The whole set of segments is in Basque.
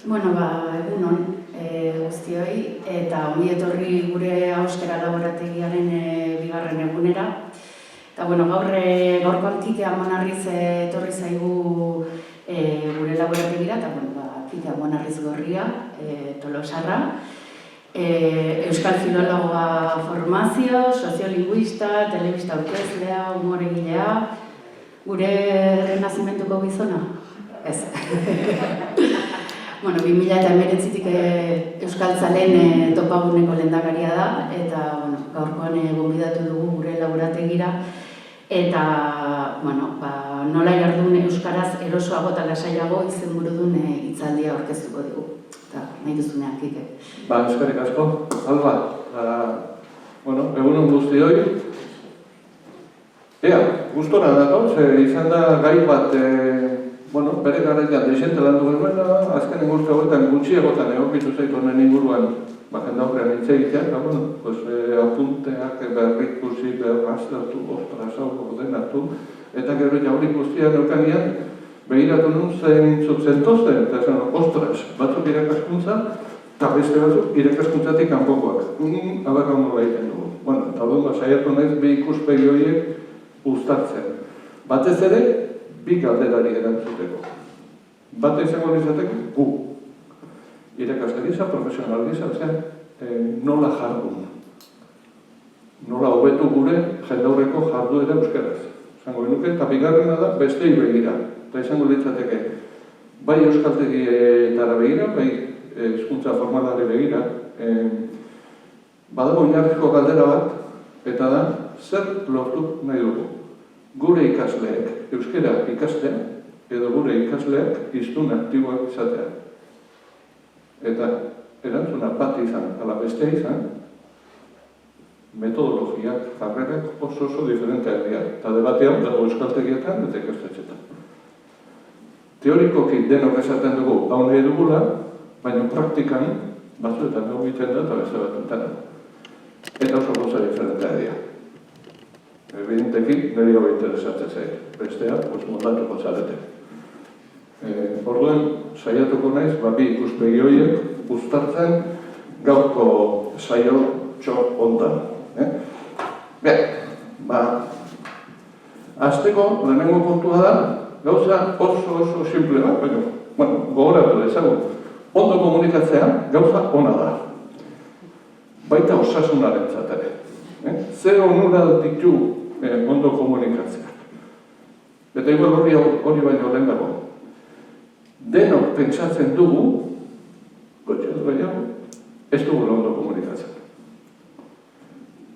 Egunon guztioi, eta ongi etorri gure Euskara Laborategiaren bigarren egunera. Eta gaurko Kike Amonarriz etorri zaigu gure laborategira, eta Kike Amonarriz Gorria, Tolosarra. Euskal Filologoa formazio, soziolinguista, telebista aurkezlea, humoregilea. Gure renazimentuko gizona? Ez. 2019-tik Euskaltzalen topaguneko lehendakaria da, eta gaurkoan gonbidatu dugu gure laborategira, eta nola jardun euskaraz erosoago eta lasaiago izenburudun hitzaldia aurkeztuko dugu. Eta nahi duzunean, Kike. Eskerrik asko. Egunon guztioi. Gustora dago, izan da gai bat bere garaian desente landu genuena, azkenen guzti hauetan gutxiagotan egokitu zaitu honen inguruan jendaurrean hitz egiteak, apunteak, berrikusi, berraztatu, ostras, ordenatu, eta gero jauri guztian eukanian, begiratu nun zeintzuk zentozen, eta esan, ostras, batzuk irakaskuntza, eta beste batzuk irakaskuntzatik kanpokoak. Abarra nola egiten dugu. Eta saiatu naiz bi ikuspegi horiek uztartzen. Batez ere, bi galderari erantzuteko. Bat izango izateko gu. Irakasle gisa, profesional gisa, nola jardun. Nola hobetu gure jendaurreko jarduera euskaraz. Izango genuke, eta bigarrena da bestei begira. Eta izango litzateke, bai euskaltegietara begira, bai hizkuntza formalari begira, badago oinarrizko galdera bat, eta da, zer lortu nahi dugu. Gure ikasleek euskara ikastea, edo gure ikasleak hiztun aktiboak izatea. Eta erantzuna bat izan, ala bestea izan, metodologiak, jarrerak oso diferenteak dira. Eta debatean dago euskaltegietan eta ikastetxetan. Teorikoki denok esaten dugu, hau nahi dugula, baina praktikan batzuetan dugu egiten da eta beste batzuetan. Eta oso goza diferenteak dira. Evidentekin, niri hau interesatzen zaik. Bestea, moldatuko zarete. Orduan, saiatuko naiz, bi ikuspegi horiek uztartzen gaurko saio txor hontan. Hasteko, lehenengo puntua da, gauza oso simple bat, gogoratu dezagun. Ondo komunikatzea gauza ona da. Baita osasunaren zatere. Zer onura ditu ondo komunikatzea. Eta igual hori baino lehen dago. Denok pentsatzen dugu, gotxe edo gehiago, ez dugu ondo komunikatzen.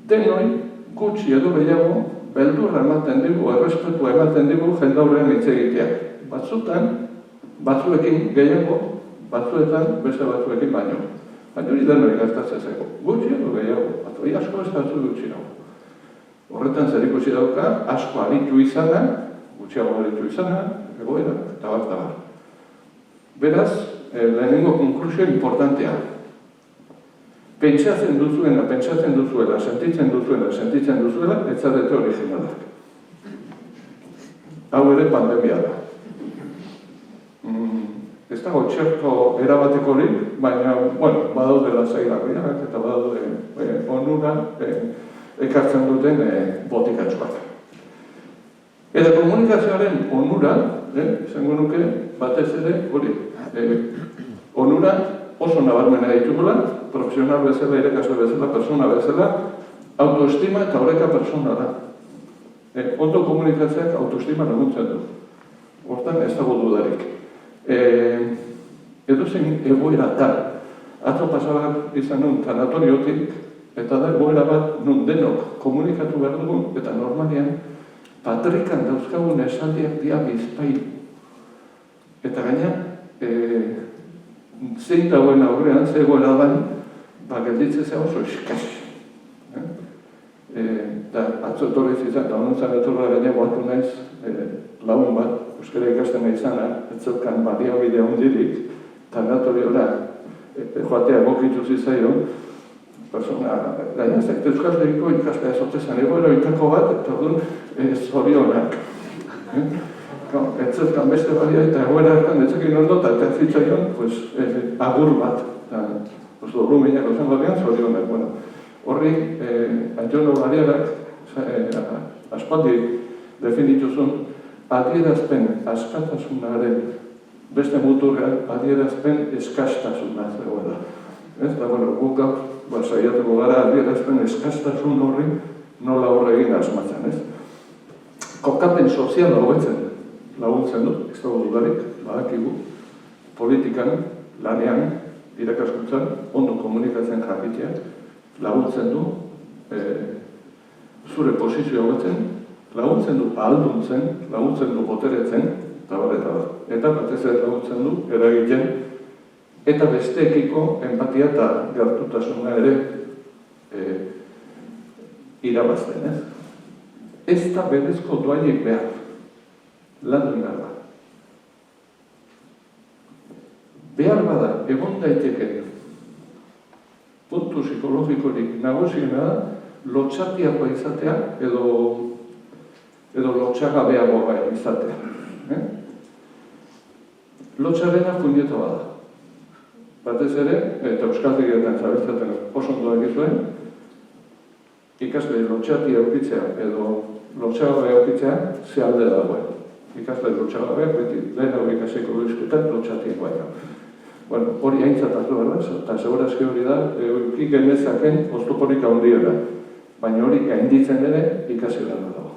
Denoi, gutxi edo gehiago, beldurra ematen dugu, errespetua ematen dugu jendaurrean hitz egiteak. Batzuekin gehiago, batzuetan beste batzuekin baino. Baina hori denoi gaztatzen zego. Gutxi edo gehiago, batzui asko ez batzu gutxi nago. Horretan zer ikusi dauka, asko aritu izana, gutxiago aritu izana, egoera, eta bat. Beraz, lehenengo konklusio importantea. Pentsatzen duzuela, sentitzen duzuela, ez zarete originalak. Hau ere pandemia da. Ez dago txerto erabatekorik, baina, badaude lasaigarriak eta badaude onura ekartzen duten botikatxoak. Eta komunikazioaren onura, izango nuke, batez ere, onura oso nabarmena ditugula, profesional bezala, irakasle bezala, persona bezala, autoestima eta horreka persona da. Ondo komunikatzeak autoestima laguntzen du. Hortan ez dago dudarik. Edozein egoera da. Atzo pasabak izan nun tanatoriotik, eta da egoera bat nun denok komunikatu behar dugun, eta normalian patrikan dauzkagun esaldiak dia bizpailu. Eta gaina, zein dagoen aurrean, ze egoera dan, gelditzea oso eskaz. Eta atzo etorriz izan, eta honuntzan etorra gaina guatu naiz lagun bat, euskara ikasten nahi izana, ez zeukan baliabide handirik, tanatoriora joatea egokitu zitzaion, persona, gaina zait euskaldegiko ikaslea zotzezan egoera oitako bat, eta orduan zorionak. ez zezkan beste badia eta egoera hartan etzekin ondo eta zitzaion, agur bat. Doluminak ozen batean, zorionak. Horri, Antxono Bariarak aspaldi definituzun adierazpen askatasunaren beste muturrean adierazpen eskastasuna zegoela. Eta, guk gaur saiatuko gara adierazpen eskastasun horri nola horre egin asmatzen, Kokapen soziala hobetzen laguntzen du, ez dago dudarik, badakigu, politikan, lanean, irakaskuntzan, ondo komunikatzen jakitea, laguntzen du, zure posizioa hobetzen, laguntzen du ahalduntzen, laguntzen du boteretzen, eta batez ere laguntzen du eragiten, eta besteekiko empatia eta gertutasuna ere irabazten, Ez da berezko doaiek behar, landu behar da. Behar bada, egon daiteke, puntu psikologikorik nagusiena da, lotxatiakoa izatea edo lotxagabeagoa izatea. Lotxarena puñeta bada. Batez ere, eta euskaltegietan zabiltzaten oso ondo egizuen, ikasle lotxatia eukitzea edo lotxagabea eukitzea ze alde dagoen. Ikasle lotxagabeak beti lehenago ikasiko duizkutan lotxatiak baina. Hori aintzat hartu behar da, eta segurazki hori da, eukik genezaken oztoporik handiena. Baina hori gainditzen ere ikasi behar dago.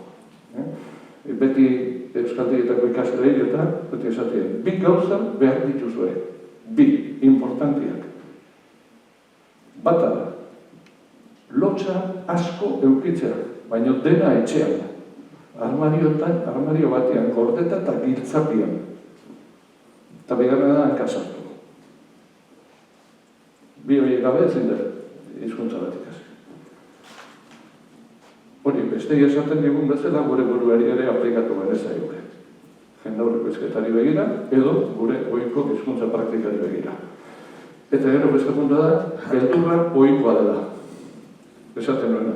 Beti euskaltegietako ikasleei eta beti esatien, bi gauza behar dituzue, bi importantiak. Bata da, lotxa asko eukitzea, baina dena etxean. Armario batean, gordeta eta giltzapian. Eta bigarrena da hankasartu. Bi horiek gabe ezin da hizkuntza bat ikasi. Hori, bestei esaten digun bezala gure buruari ere aplikatu genezaioke. Jendaurreko hizketari begira, edo gure ohiko hizkuntza praktikari begira. Eta gero beste puntua da, beldurra ohikoa dela. Esaten nuena.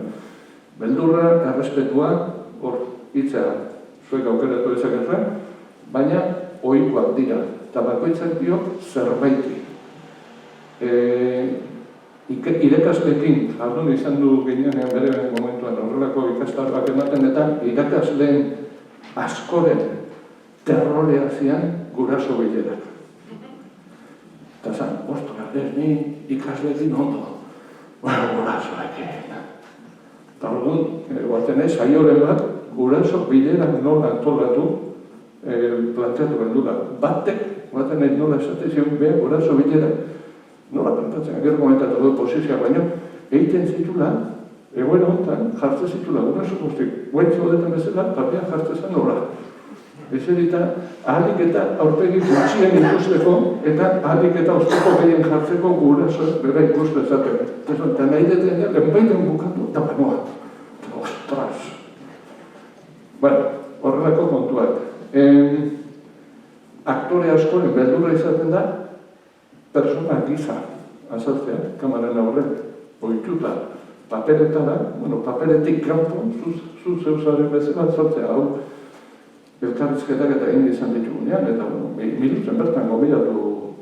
Beldurra, errespetua, hor hitza zuek aukeratu dezakezuen, baina ohikoak dira. Eta bakoitzak dio zerbaiti. Irakasleekin jardun izan du ginean bere momentuan horrelako ikastarrak ematen eta irakasleen askoren terrorea zian guraso bilerak. Eta zan, ostra, ez ni ikasleekin ondo, gurasoekin. Eta orduan, guatzen ez, saioren bat, guraso bilerak nola antolatu planteatu gendula. Batek, guatzen ez nola esate zion, guraso bilerak, nola plantatzen, gero komentatu dut posizioa, baina egiten zitula, egoera honetan, jartzen zitula, guraso guztik, guaitz hodetan bezala, papean jartzen zen nola. Ezerita, ahalik eta aurpegi gutxien ikusteko, eta ahalik eta ozteko gehien jartzeko guraso bera ikustu ezaten. Eta nahi deten, lehenbaiten bukatu, eta banoa. Ostras! Horrelako kontuak. Aktore askoren beldurra izaten da, persona giza azaltzea, kamaren aurren, ohituta, paperetara, paperetik kanpo, zu zeuzaren bezala azaltzea, hau, elkarrizketak eta egin izan ditugunean, eta milutzen bertan gomilatu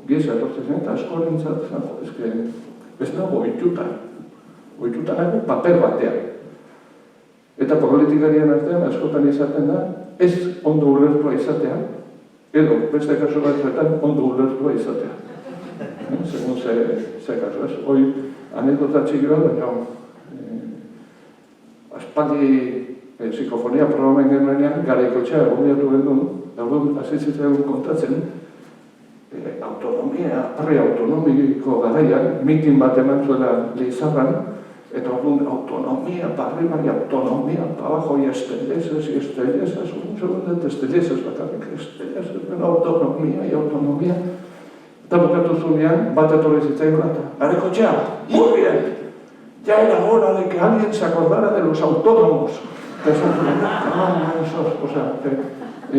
giza etortzen zen, eta askoren zaten, ez dago ohituta nago paper batean. Eta politikarian artean askotan izaten da, ez ondo ulertua izatea, edo beste kasu batzuetan ondo ulertua izatea. Segun ze kasu ez. Hoi, anekdota txiki bat, baina aspaldi psikofonia programen genuenean, garaikotxea egomiatu gendun, dauden azizitzen kontatzen, autonomiko garaian, mitin bat eman zuela Lizarran, eta orduan autonomia, barri autonomia, abajo y estelleses, un segundo, estelleses bakarrik, estelleses, autonomia, eta bukatu zunean, bat etorri zitzaigun eta, garaikotxea, muy bien, ya era hora de que alguien se acordara de los autónomos.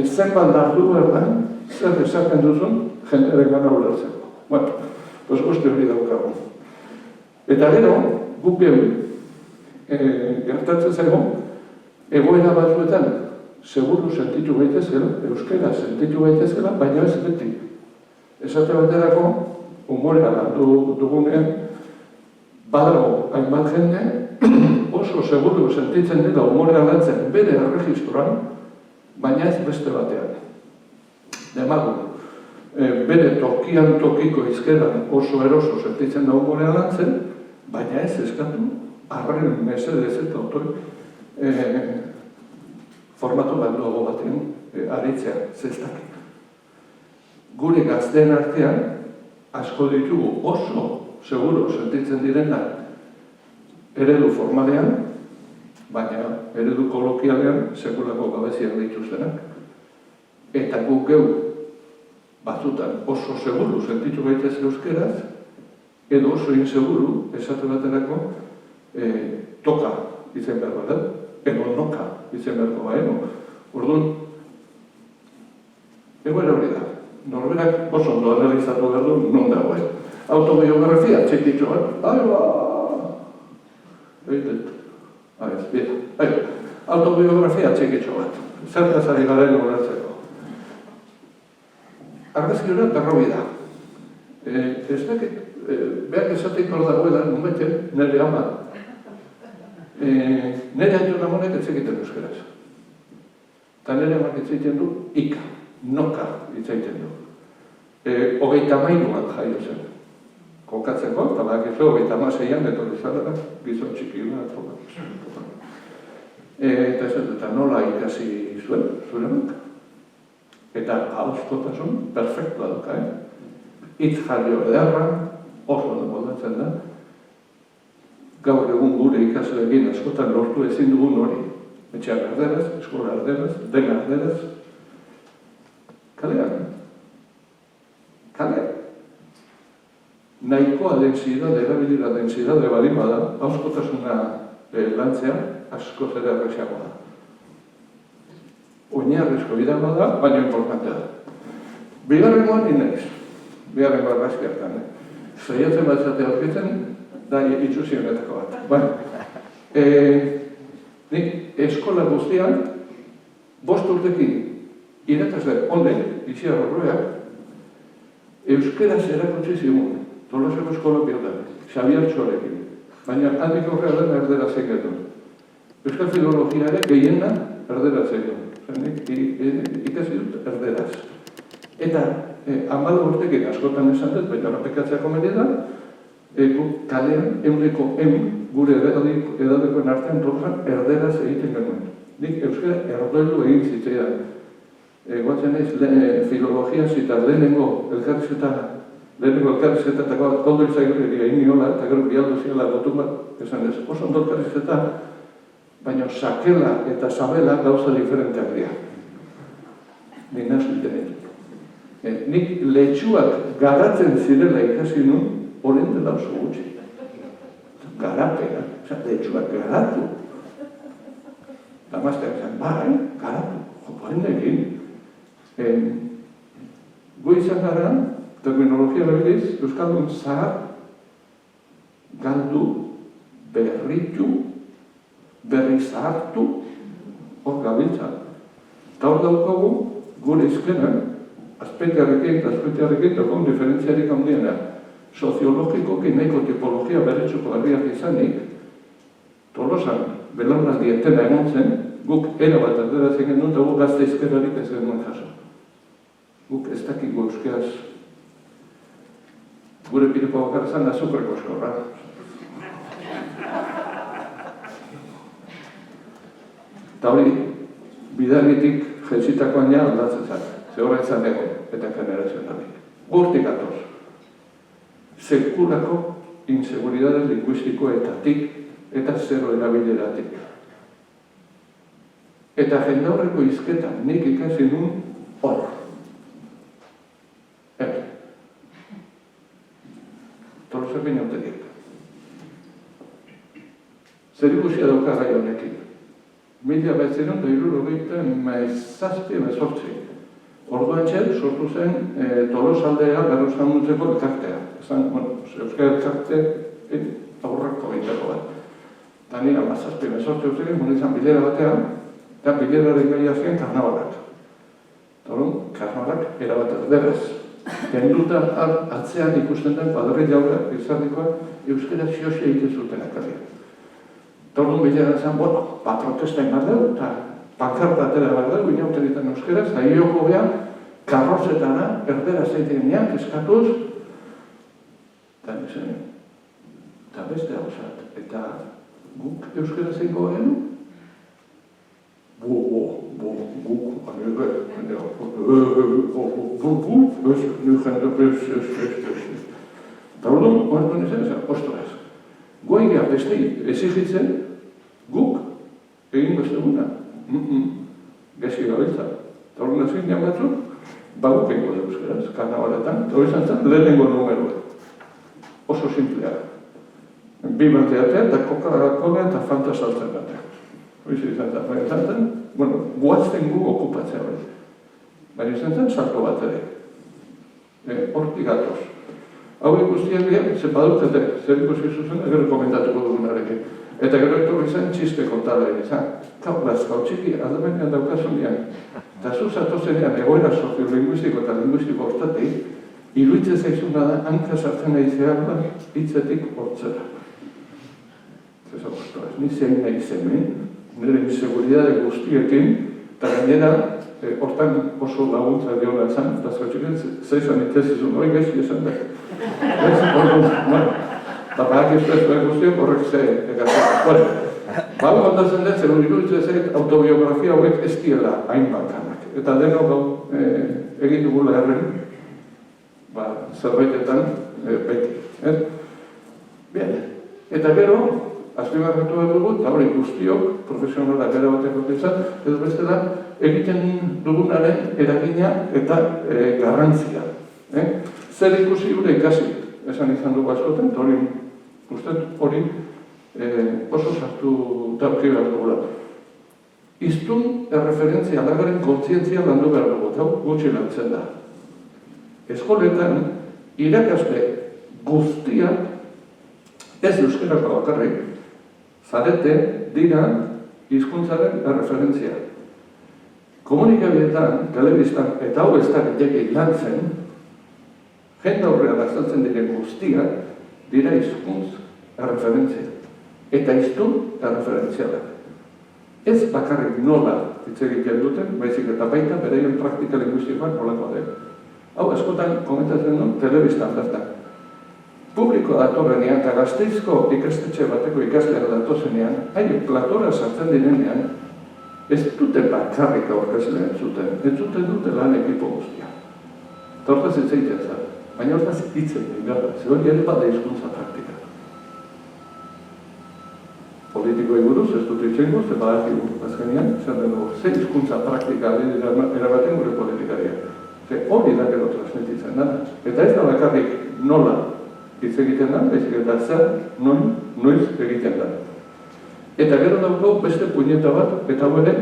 Zenbat dardu berdan, zer esaten duzun, jendearen gana ulertzeko. Guzti hori daukagu. Eta gero, guk gertatzen zaigu, egoera batzuetan, seguru sentitu gaitezela, euskera sentitu gaitezela, baina ez beti. Esate baterako, umorea landu dugunean, badago hainbat jende, oso seguru sentitzen dela umorea lantzen bere erregistroan, baina ez beste batean. Demagun, bere tokian tokiko izkeran oso eroso sentitzen da umorea lantzen, baina ez eskatu, arren mesedez eta formatu balduago baten aritzea, zestak. Gure gazteen artean, asko ditugu oso seguro sentitzen direnak eredu formalean, baina eredu kolokialean sekulako gabeziak dituztenak. Eta guk geu batzutan oso seguru sentitu gaitez euskeraz, edo oso inseguru, esate baterako, toka izen behar bat, edo noka izen behar bat. Orduan, egoera hori da. Norberak oso ondo analizatu behar du non dagoen. Autobiografia txekitxo bat. Autobiografia txekitxo bat. Zertaz ari garen horatzeko. Argazki hori berrobi da. Ez dakit, behar esatik hor dagoela, numeten, nire ama. Nire haitu namonek etzekiten euskeraz. Eta nire amak etzeiten du, ika, noka etzeiten du. 23an jaio zen. Kokatzeko, eta bakizu, 36an etorri zara, gizon txikila, eta nola ikasi zuen, zurenak. Eta hauzkotasun perfektua duka, hitz jarrio ederra, oso ondo moldatzen da. Gaur egun gure ikasleekin askotan lortu ezin dugun hori. Etxeak erderaz, eskola erderaz, dena erderaz. Kalean. Kalean. Nahikoa densidade, erabilira densidade balin bada, hauzkotasuna lantzea asko ere errexiagoa da. Oinarrizko bidea bada, baina importantea da. Bigarrengoan inaiz. Bigarrengo argazki hartan. Zaiatzen bat zate aurkitzen, da itxusionetako bat. Nik eskola guztian, 5 urtekin irakasle honek, itxiar horroeak, euskeraz erakutsi zigun, Tolosako eskola biotan, Xabier Txorekin, baina handik horrela den erderaz egin. Euskal filologia ere gehiena erderaz egin. Ikasi dut erderaz. Eta 10 urtekin askotan esan dut, baina rapekatzea komedi da, kalean, euneko gure edadekoen artean tolosan erderaz egiten genuen. Nik euskara erdoilu egin zitzaidan. Guatzen ez, filologia zita lehenengo elkarrizketa eta koldo izagirri egin niola, eta gero bialdu ziala gotun bat, esan ez, oso ondo elkarrizketa, baina sakela eta sabela gauza diferenteak dira. Nik nazu iten. Nik letxuak garatzen zirela ikasi nun, horren dela oso gutxi. Garapena, letxuak garatu. Damazteak zen, garatu, horren egin. Gu izan gara, terminologia bebiliz, Euskaldun zahar, galdu, berritu, berri zahartu, hor gabiltza. Eta hor daukagu, gure izkenan, azpeitearekin eta azpeitearekin dagoen diferentziarik handiena. Soziologikoki nahiko tipologia berretsuko herriak izanik, Tolosan, belaunaldi etena egon zen, guk erabat erdera zen genuen, eta guk gazte izkerarik ez genuen jaso. Guk ez dakigu euskeraz. Gure pirepo bakar zan azukreko eskorra. Eta hori, bidanitik jeltzitakoan ja aldatzen zan. Ze horra izan egon, eta generazionalik. Gurtik atoz. Sekulako inseguridade linguistikoetatik eta zero erabileratik. Eta jendaurreko izketan nik ikasi nun hor. Tolosako inautetik. Zer ikusia dauka gai honekin. 1967 Orduan txer, sortu zen Tolosaldea berrostan muntzeko elkartea. Esan, euskal elkarte aurrako egiteko bat. Eta nire 1968 munizan bilera batean, eta bileraren gaia zen karnabalak. Karnabalak erabat erderaz. Kenduta atzean ikusten den padre jaura izatikoa euskera xioxea egiten akarri. Torun bileran zen, protesta egin behar dugu, eta pankarta atera behar dugu, inauten egiten euskeraz, eta hioko behan, karrozetana, erderaz egiten nian, eskatuz, eta beste hau zat, eta guk euskera zein gogen? Eta orduan, orduan izan, ostras, goigea bestei exigitzen, guk egin besteguna. Gaizki gabiltza. Eta orduan ezin dian batzuk, baguk egingo da euskeraz, karnabaletan, eta hori izan zen lehenengo numeroa. Oso simplea. Bi bateatea eta Coca-Cola eta Fanta saltzen batean. Hori izan zen, baina izan zen, guazten gu okupatzea hori. Baina izan zen salto bat ere. Hortik gatoz. Hau guztiak dira, zepadukete, zer ikusi zuzen, gero komentatuko dugunarekin. Eta gero etorri zen txiste kontalean izan. Lazkau txiki, aldamenean daukasunean. Eta zuzatozenean egoera soziolinguistiko eta linguistiko hortatik, iruditzen zaizuna da, hanka sartzen nahi zeharra, hitzetik hortzera. Ni zein nahi zemen, nire inseguridade guztiekin, eta gainera, hortan oso laguntza diola esan, eta zautxiken, zeizan itezizun, hori gaizki esan da. Eta baak ez guztiak horrek ze egatzen. Hau kontatzen dut, zer iruditzen zait, autobiografia hauek ez diela hain bakanak. Eta denok egin dugula erren, zerbaitetan beti. Bien, eta gero, azpimarratu dugu, eta hori guztiok, profesionalak gara bateko izan, edo bestela, egiten dugunaren eragina eta garrantzia. Zer ikusi gure ikasi, esan izan dugu askoten, eta hori oso sartu tauki behar dugula. Iztun erreferentzia aldagaren kontzientzia landu behar dugu, eta gutxi lantzen da. Eskoletan, irakasle guztiak, ez euskerako bakarrik, zarete dira hizkuntzaren erreferentzia. Komunikabideetan, telebistan, eta hau ez da gehiagik lantzen, jende aurrean azaltzen diren guztiak dira hizkuntz erreferentzia. Eta hiztun erreferentziala. Ez bakarrik nola hitz egiten duten, baizik eta baita beraien praktika linguistikoan nolako den. Hau askotan komentatzen duen telebistan bertan. Publiko datorrenean eta Gasteizko ikastetxe bateko ikasleak datozenean, haien platora sartzen direnean, ez dute bakarrik aurkezle entzuten dute lan ekipo guztia. Eta hortaz hitz egiten zara, baina hortaz hitz egiten gara, ze hori ere bada hizkuntza praktika. Politikoi buruz, ez dut itxengo, ze badakigu azkenean, zer dugu, ze hizkuntza praktika erabaten gure politikariak. Ze hori da gero transmititzen da, eta ez da bakarrik nola hitz egiten da, baizik eta zer, noiz egiten da. Eta gero daukagu beste puñeta bat, eta ere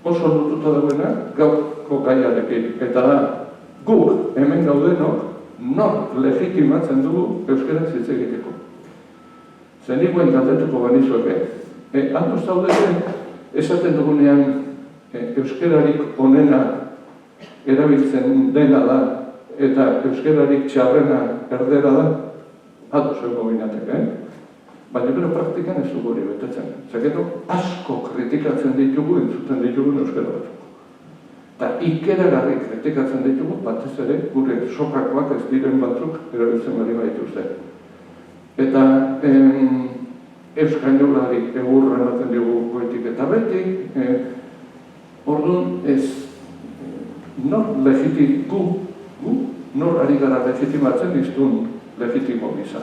oso lotuta dagoena gaurko gaiarekin. Eta da, guk hemen gaudenok nor legitimatzen dugu euskaraz hitz egiteko. Zeniguen galdetuko banizueke. Handu zaudete esaten dugunean euskararik onena erabiltzen dena da eta euskararik txarrena erdera da, ados ego binateke, baina gero praktikan ez dugu hori betetzen. Zaketo asko kritikatzen ditugu, entzuten ditugu euskara batzuk. Eta ikeragarri kritikatzen ditugu, batez ere gure sokakoak ez diren batzuk erabiltzen bari baituzte. Eta euskainolari egurra ematen dugu goitik eta betik, orduan ez nor nor ari gara legitimatzen iztun legitimo gisa.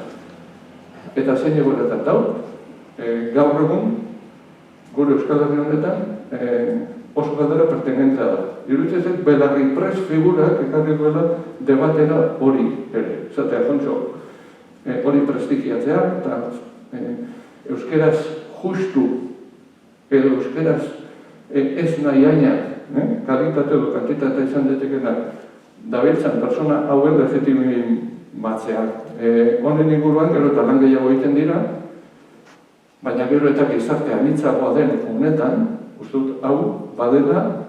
Eta zein egoeretan dau, gaur egun, gure Euskal Herri honetan, oso galdera pertengentzia da. Iruditzen belarri pres figurak ekarri duela debatera hori ere. Zatea, jontxo, hori prestigiatzea, eta euskeraz justu edo euskeraz ez nahi aina, kalitate edo kantitate izan detekena, dabiltzan persona hauen legitimin batzeak. Honen inguruan gero eta lan gehiago egiten dira, baina gero eta gizarte anitzagoa den honetan, uste dut, hau badela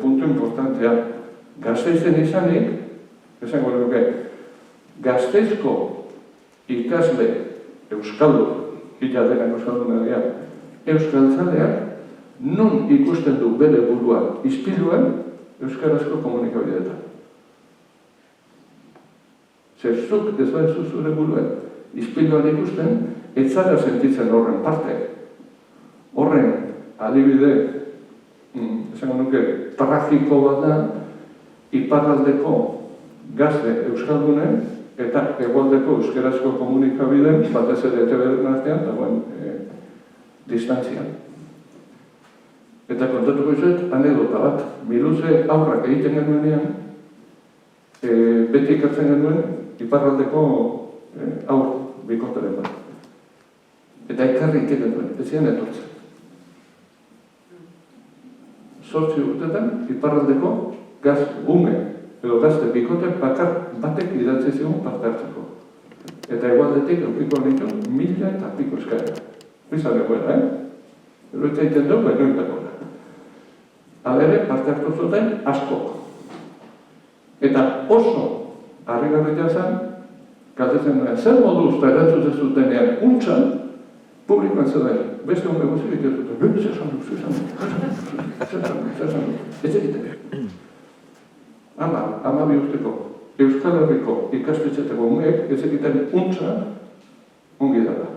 puntu importantea. Gasteizen izanik, esango nuke, Gasteizko ikasle euskaldu, hila denak euskalduna dira, euskaltzaleak non ikusten du bere burua ispiluan euskarazko komunikabideetan. Zer zuk ez baitzu zure buruan ispiluan ikusten, ez zara sentitzen horren parte. Horren adibide, esango nuke, tragiko bat da, iparraldeko gazte euskaldunen eta hegoaldeko euskarazko komunikabideen, batez ere ETV-den artean, dagoen distantzian. Eta kontatuko izuet, anekdota bat, Miluze aurrak egiten genuenean, beti ekartzen genuen iparraldeko aur bikotaren bat. Eta ekarri egiten genuen, ez ziren etortzen. 8 urtetan, iparraldeko ume edo gazte bikote bakar batek idatzi zigun parte hartzeko. Eta hegoaldetik eukiko nitu 1000 eta piko eskaera. Bizan egoera, Ero ez zaiten dugu, baina entako da. Alere, parte hartu zuten asko. Eta oso harrigarria zen, galdetzen duen, zer moduz eta erantzuten zutenean untxan, publikoan zeuden, beste honbe guzik egiten zuten, zer esan du, ez egiten. Ama bi urteko, Euskal Herriko ikastetxeteko umeek ez egiten untxa ongi dara.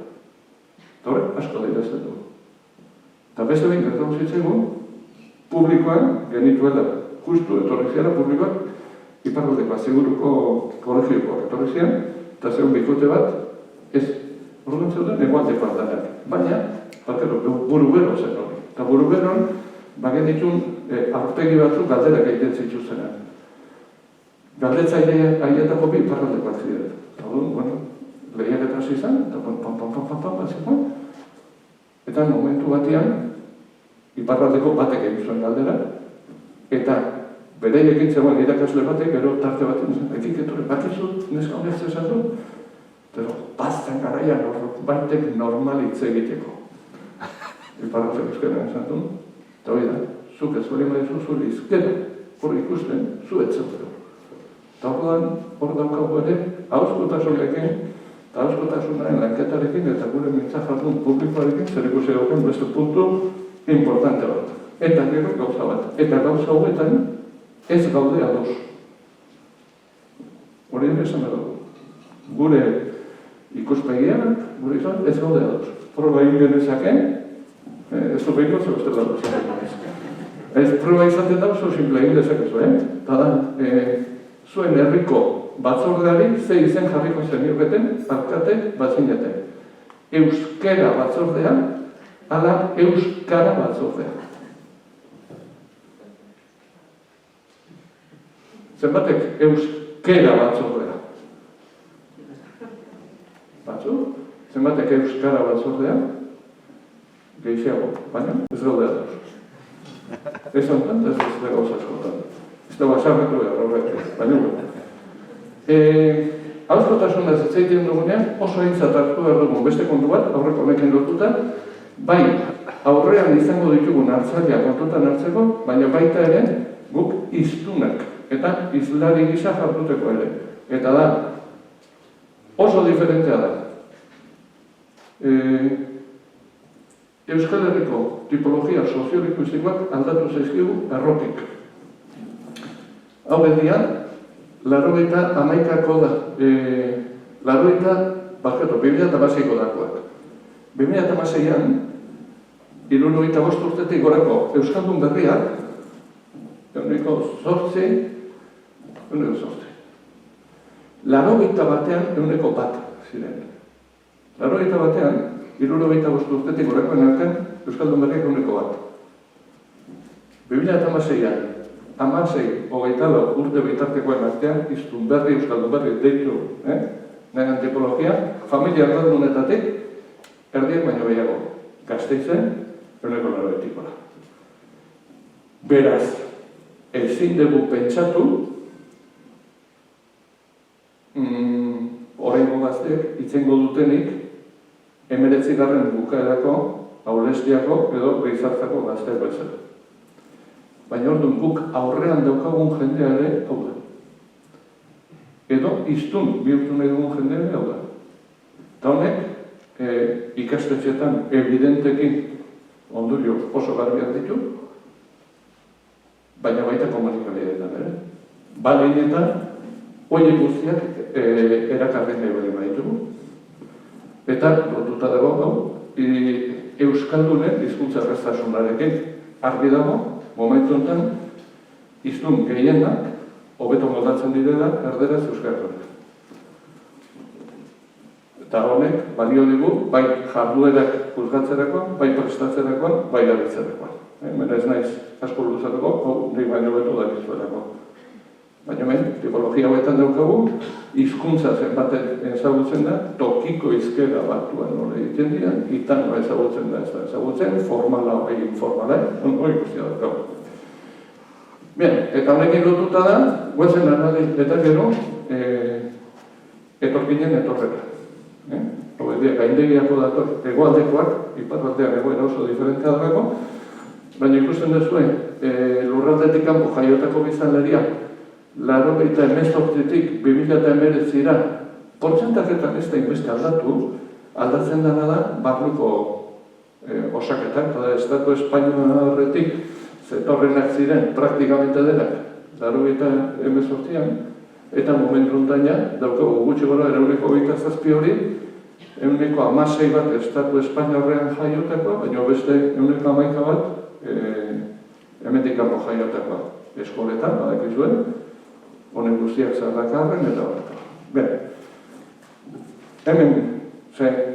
Eta horrek, asko da idazten du. Eta beste behin gertatu zitzaigun, publikoan genituela, justu etorri ziara publikoak, iparraldekoa, seguruko kolegiokoak etorri zian, eta zegoen bikote bat, ez orduan zeuden egualdeko aldanak. Baina, buru bero zen hori. Eta buru beron, genitun aurtegi batzuk galderak egiten zituztenan. Galdetzaile aietako bi iparraldekoak ziren. Eta orduan, lehiak eta hasi izan, eta pam, eta momentu batean, iparraldeko batek egin zuen galdera, eta bereiek zegoen irakasle batek, gero tarte batean zen, ekiketore, bakizu, neska honek zesan du? Eta baztan garaian baitek normal hitz egiteko. Iparraldeko euskaren esan du, eta hori da, zuk ez bali maizu zure izkero, hori ikusten, zu etzatzeko. Eta hor daukagu ere, hauskotasunekin, eta hauskotasunaren lanketarekin eta gure mintzajardun publikoarekin zer ikusi dauken beste puntu importante bat. Eta gero gauza bat. Eta gauza hauetan ez gaude ados. Hori ere esan dugu. Gure ikuspegiak, gure izan, ez gaude ados. Proba egin genezake, ez du behiko zeu ez dela duz. Ez proba izaten da oso simple egin dezakezu, Eta da, zuen herriko batzordeari ze izen jarriko zenioketen alkate batzineten. Euskera batzordea, ala euskara batzordea. Zenbatek euskera batzordea? Batzuk? Zenbatek euskara batzordea? Gehiago, baina ez gaude ados. Ez ontan, ez da gauza askotan. Ez da basarretu behar horretik, baina hauskotasunaz ez egiten dugunean oso aintzat hartu behar dugun beste kontu bat, aurreko honekin lotuta, bai aurrean izango ditugun hartzaileak kontutan hartzeko, baina baita ere guk hiztunak eta hizlari gisa jartuteko ere. Eta da, oso diferentea da. Euskal Herriko tipologia soziolinguistikoak aldatu zaizkigu errotik. Hau edian, 2011ko da, 2006ko dakoak. 2006an, 75 urtetik gorako Euskaldun berriak, euneko 8, 80 batean euneko 1 ziren. 80 batean, 75 urtetik gorakoen artean Euskaldun berriak euneko 1. 2006an, 16-24 urte bitartekoen artean, iztun berri, euskaldun berri, deitu, nagan tipologia, familia erdaldunetatik, erdiak baino behiago, Gasteizen, euneko 90. Beraz, ezin dugu pentsatu, oraingo gazteek, itzengo dutenik, 19. bukaerako Aulestiako edo Beizartzako gazteak bezala. Baina orduan guk aurrean daukagun jendea ere hau da. Edo iztun bihurtu nahi dugun jendea ere hau da. Eta honek ikastetxeetan evidentekin ondorio oso garbiak ditu, baina baita komunikabideetan ere. Balein eta horiek guztiak erakarren nahi baditugu. Eta lotuta dago hau, Euskaldunen hizkuntza erraztasunarekin argi dago, momentu honetan, hiztun gehienak hobeto moldatzen direla erderaz euskaratuak. Eta honek, balio digu, bai jarduerak pulgatzerakoan, bai prestatzerakoan, bai gabitzerakoan. Mena ez naiz asko luzatuko, hau nik baino betu dakizuelako. Baina tipologia hauetan daukagu, hizkuntza zenbaten ezagutzen da, tokiko hizkera batuan nola egiten dira, itan nola ezagutzen da, ez da ezagutzen, formala bai informala, hori guztia daukagu. Bien, eta honekin lotuta da, guazen anali eta gero, etorkinen etorrera. Hau edia, gaindegiako dator, egoaldekoak, iparraldean egoera oso diferentea dago, baina ikusten duzuen, lurraldetik kanpo jaiotako biztanleria, 1998-tik 2019-ra, portzentaketan ez da inbeste aldatu, aldatzen dena da barruko osaketak, eta Estatu Espainoarretik zetorrenak ziren praktikamente denak, 1998an, eta momentu hontaina, daukagu gutxi gora, 127 hori, 116 bat Estatu Espainoarrean jaiotakoa, baina beste 111 bat hemendik kanpo jaiotakoa. Eskoletan, badakizuen, honen guztiak zerrakarren eta horretak. Ben, hemen,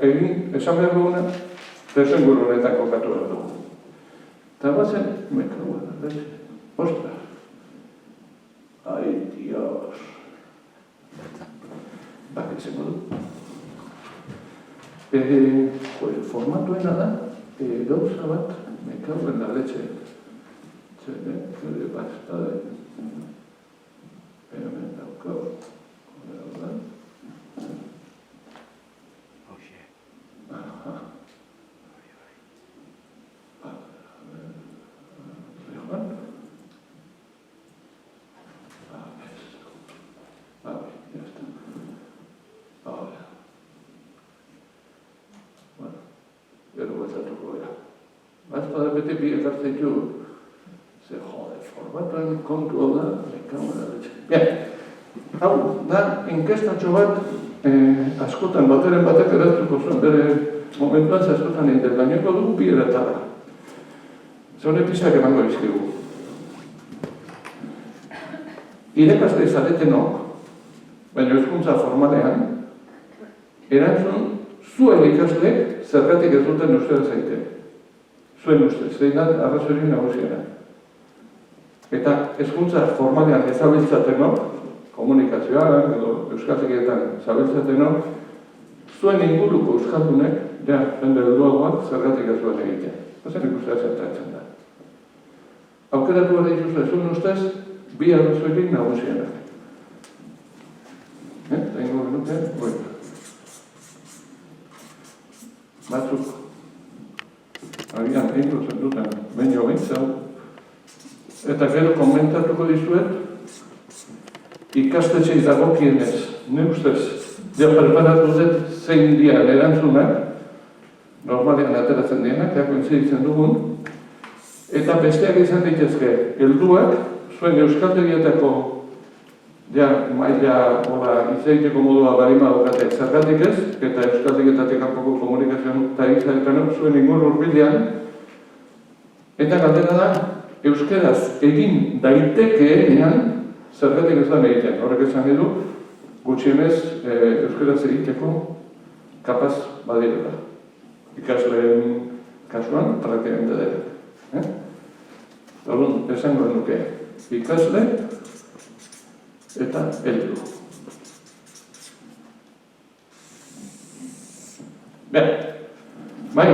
egin, esan behar duguna, tezen guru honetan kokatu behar dugu. Eta bazen, mekaua da, ostras. Ai, Dios. Bakitzen du. Formatuena da, gauza bat, mekauen da letxe. Zene, bat, hemen daukau, hori da. Aha. Gero batzatuko gara. Bazpada bete bi ekartzaitu, ze jode, formatuen kontu hau da, kamera betxe. Bien, hau da, inkestatxo bat, askotan bateren batek eraztuko zuen, bere momentuan askotan intergaineko dugu bi eratara. Zone pisak emango izkigu. Irekazte zaretenok, baina hizkuntza formalean, erantzun zuen ikasleek zergatik ez duten euskara zaite. Zuen ustez, zein da arrazoirik nagusiena. Eta hezkuntza formalean ezabiltzatenok, komunikazioan edo euskaltegietan zabiltzatenok, zuen inguruko euskaldunek, ja, jende helduagoak zergatik ez duen egiten. Bazen ikustea zertatzen da. Aukeratu gara dituzue, zuen ustez, bi arrazoirik nagusiena. Eta ingo genuke, bueno. Batzuk, agian egin duten, baino bintzau, eta gero komentatuko dizuet, ikastetxei dagokienez, ne ustez, ja preparatu dut zein dian erantzunak, normalean ateratzen dienak, kointziditzen dugun, eta besteak izan ditezke, helduak, zuen euskaltegietako ja, maila, izaiteko modua barima daukatek zergatik ez, eta euskaltegietatik kanpoko komunikazioan eta izaitekanok zuen ingur urbilean, eta galdera da, euskeraz egin daitekeenean zergatik ez da egiten. Horrek esan edu, gutxienez euskeraz egiteko kapaz badirela. Ikasleen kasuan, praktikamente dela. Orduan, esango nuke, ikasle eta heldu. Bai,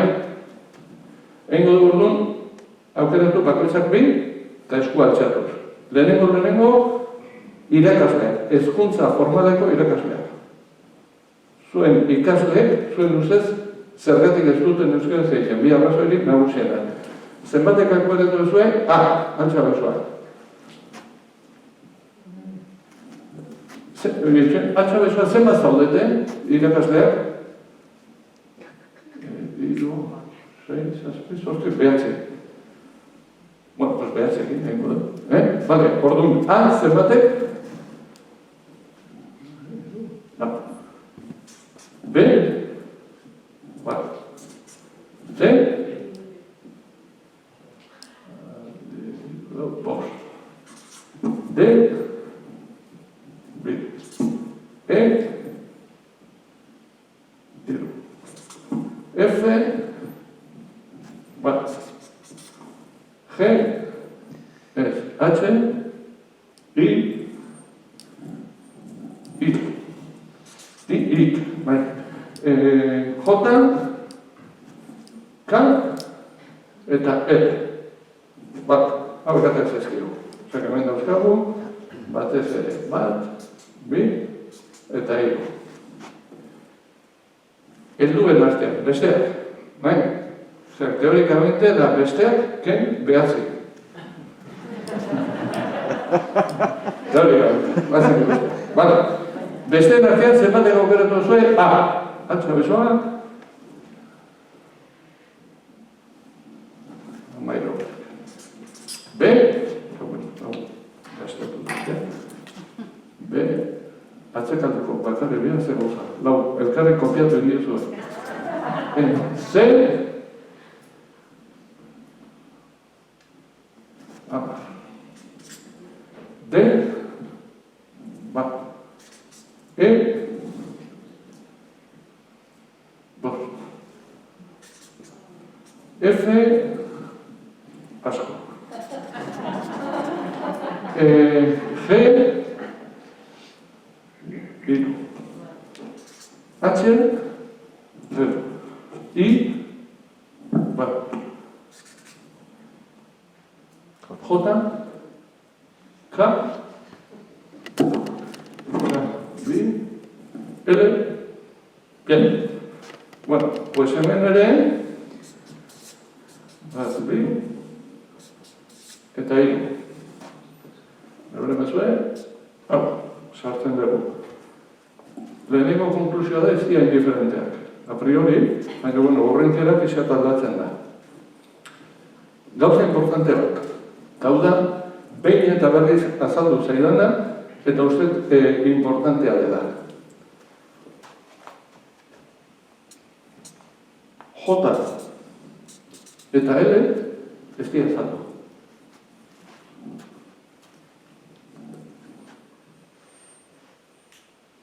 egingo dugu orduan, aukeratu bakoitzak bi, eta esku altxatuz. Lehenengo, irakasleak, hezkuntza formaleko irakasleak. Zuen ikasleek, zuen ustez, zergatik ez duten euskaraz egiten, bi arrazoirik nagusienak. Zenbatek akueratu zuen, antza besoa. Antza besoa zenbat zaudete, irakasleak? 3, 6, 7, 8, 9. Bueno, pues 9 egin, nengo da. Vale, orduan, zenbatek? B? Vale. C? Bost. D? B. E? Hiru. F? Bat. G? Ez. H? I? Iru. Irik, bai. J? K? Eta E. Bat, hau ekatzen zezkiru. Osea, hemen dauzkagu, batez ere, bat, bi, eta hiru. Helduen artean, besteak, bai? Osea, teorikamente da besteak ken behatzi. Teorikamente, bazen beste. Bala, besteen artean zenbatek aukeratu zuen, antza besoa, amairu. B, gaztatu dute, B, atzekaldeko bakarri bian zer goza, lau, elkarri kopiatu egin zuen. C, D, bat, E, bost. F, asko. G, hiru. H, 0. I, bat. J, K, L, bien. Bueno, pues hemen ere, bat, bi, eta hiru. Ebre mezue, hau, sartzen dugu. Lehenengo konklusioa da ez dira indiferenteak. A priori, baina, bueno, horrentziera pixat aldatzen da. Gauza importante bat. Hau da, behin eta berriz azaldu zaidana, eta uste importantea dela. J eta L ez dira azaldu.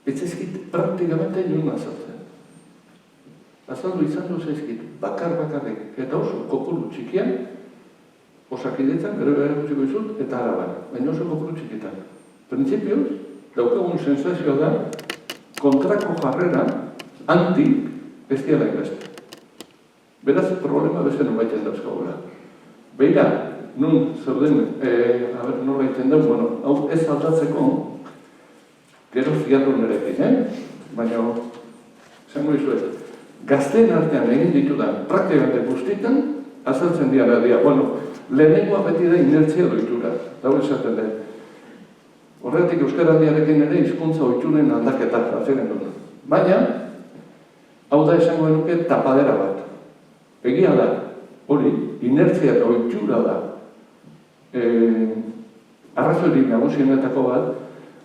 Ez ezkit praktikamente nion azaltzen. Azaldu izan duz ezkit bakar-bakarrik eta oso kopuru txikian, osakidetzan, gero erakutsiko izut, eta araban, baina oso kopuru txikitan. Printzipioz, daukagun sensazioa da, kontrako jarrera, anti, ez dira inbeste. Beraz, problema beste nolaiten dauzkagula. Beira, nun zeuden, nola iten dauz, bueno, hau ez aldatzeko, gero ziarro nerekin, baina, zango izuet, gazteen artean egin ditudan, praktikamente guztietan, azaltzen dira, bueno, lehenengoa beti da inertzia doitura, dago esaten den. Horretik euskaraldiarekin ere hizkuntza ohituren aldaketak azeren dut. Baina, hau da esango genuke tapadera bat. Egia da, hori, inertzia eta ohitura da arrazoirik nagusienetako bat,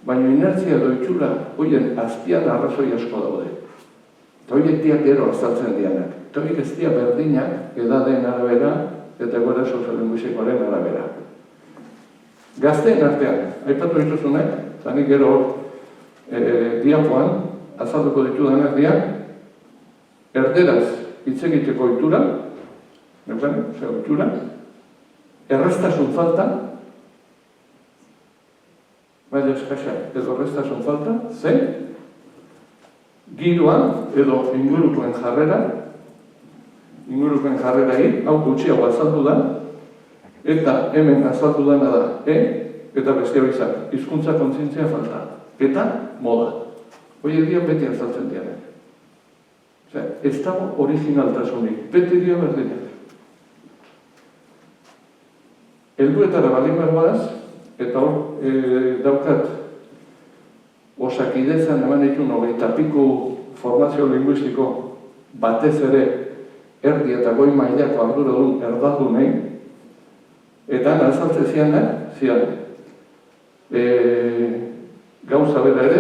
baina inertzia eta ohitura horien azpian arrazoi asko daude. Eta horiek diak gero azaltzen dianak. Eta horiek ez dia berdinak edadeen arabera eta gora soziolinguistikoaren arabera. Gazteen artean, aipatu dituzunek, eta nik gero diapoan azalduko ditudanak diak, erderaz hitz egiteko ohitura, ohitura, erreztasun falta, baina eskasa, edo erreztasun falta, zen, giroan edo ingurukoen jarrera hau gutxiago azaldu da, eta hemen azaldu dena da, eta beste hori izan, hizkuntza kontzientzia falta, eta moda. Horiek dira beti azaltzen dianek. Ez dago originaltasunik, beti dira berdinak. Helduetara baldin bagoaz, eta hor daukat Osakidetzan eman ditu 20 piko formazio linguistiko batez ere erdi eta goi mailako arduradun erdaldunei, eta azaltze zian gauza bera ere,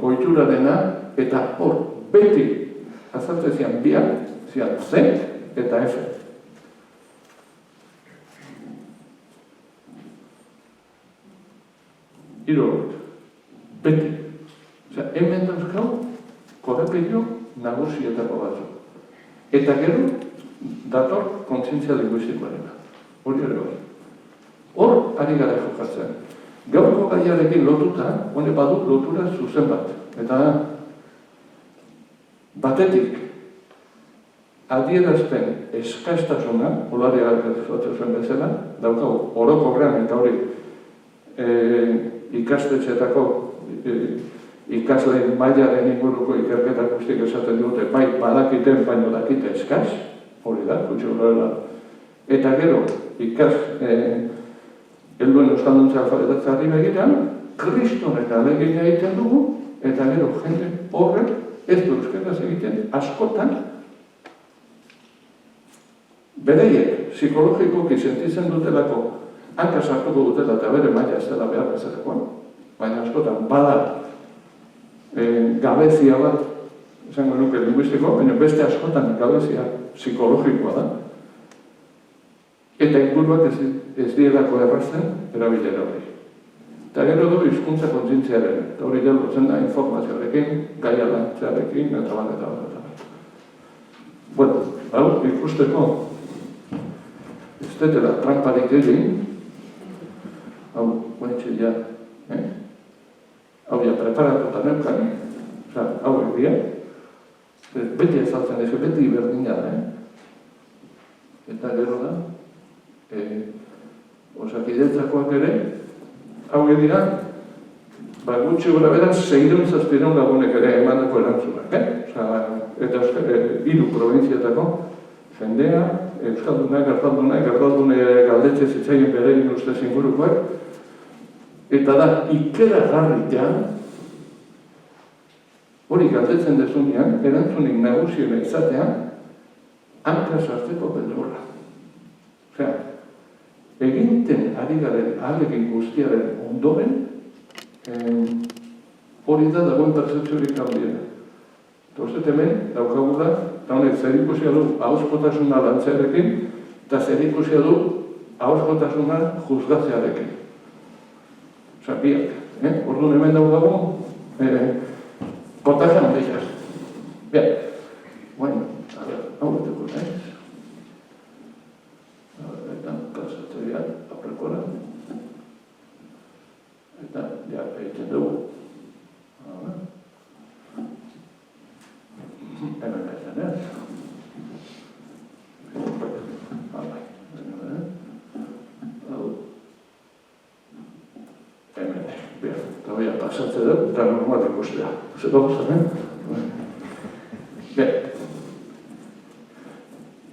ohitura dena, eta hor beti azaltze zian biak, zian Z eta F. Beti. Hemen dauzkau, korrepillo nagusietako batzuk. Eta gero, dator kontzientzia linguistikoarena. Hori ere bai. Hor, ari gara jokatzen. Gaurko gaiarekin lotuta, hone badu lotura zuzen bat. Eta batetik, adierazpen eskastasuna, olari gargatzen zuen bezala, daukau orokorrean eta hori ikastetxeetako ikasleen mailaren inguruko ikerketak guztiak esaten dute, bai badakiten baino dakite eskas, hori da, gutxi horrela. Eta gero, helduen euskalduntza alfabetatzari begiran, kristonek alegina egiten dugu, eta gero jende horrek ez du euskaraz egiten askotan, bereiek psikologikoki sentitzen dutelako hanka sartuko dutela eta bere maila ez dela behar bezalakoan, baina askotan bada gabezia bat, esango nuke linguistiko, baina beste askotan gabezia psikologikoa da. Eta inguruak ez dielako errazten erabilera hori. Eta gero du hizkuntza kontzientziaren, eta hori lotzen da informazioarekin, gaia lantzearekin, eta bat. Bueno, hau ikusteko ez detela tramparik egin, hau guaintxe ja, hau ja preparatuta neukan, hau egia, beti ezaltzen ez, beti berdina da, eta gero da, Osakidetzakoak ere, hau dira, gutxi gora beraz, 600 lagunek ere emandako erantzunak, eta 3 probintziatako jendea, euskaldunak, erdaldune galdetxe zitzaien berein ustez ingurukoak, eta da, ikeragarria, hori galdetzen dezunean, erantzunik nagusiena izatea, hanka sartzeko beldurra. Eginten ari garen ahalegin guztiaren ondoren, hori da dagoen pertzepziorik handiena. Eta uste hemen, daukagula, eta honek zerikusia du ahozkotasuna lantzearekin, eta zerikusia du ahozkotasuna juzgatzearekin. Biak. Orduan hemen dago, potajan dixaz. Bien. Bueno, hau beteko naiz. Eta kasatzea aurrekora. Eta ja egiten dugu. Hemen naizen ez. Eta hori pasatzen dut, eta normal ikustea. Zeko guztan,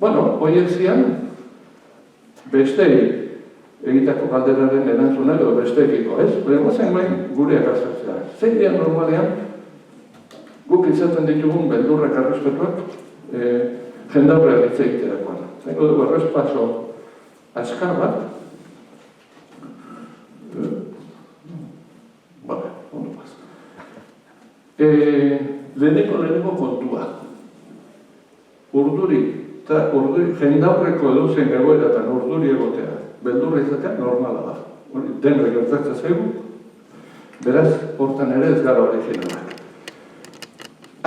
Bueno, horiek zian, bestei egitako galderaren erantzuna edo besteekiko, ez? Lehenbazen bain gureak azartzea. Zein dian normalean, guk izaten ditugun beldurrak arrespetuak jendaurrean hitz egiterakoan. Zengo dugu errespaso azkar bat, leheneko kontua. Urduri, jendaurreko edozein egoeratan urduri egotea, beldurra izatea normala da. Denoi gertatzen zaigu, beraz, hortan ere ez gara originalak.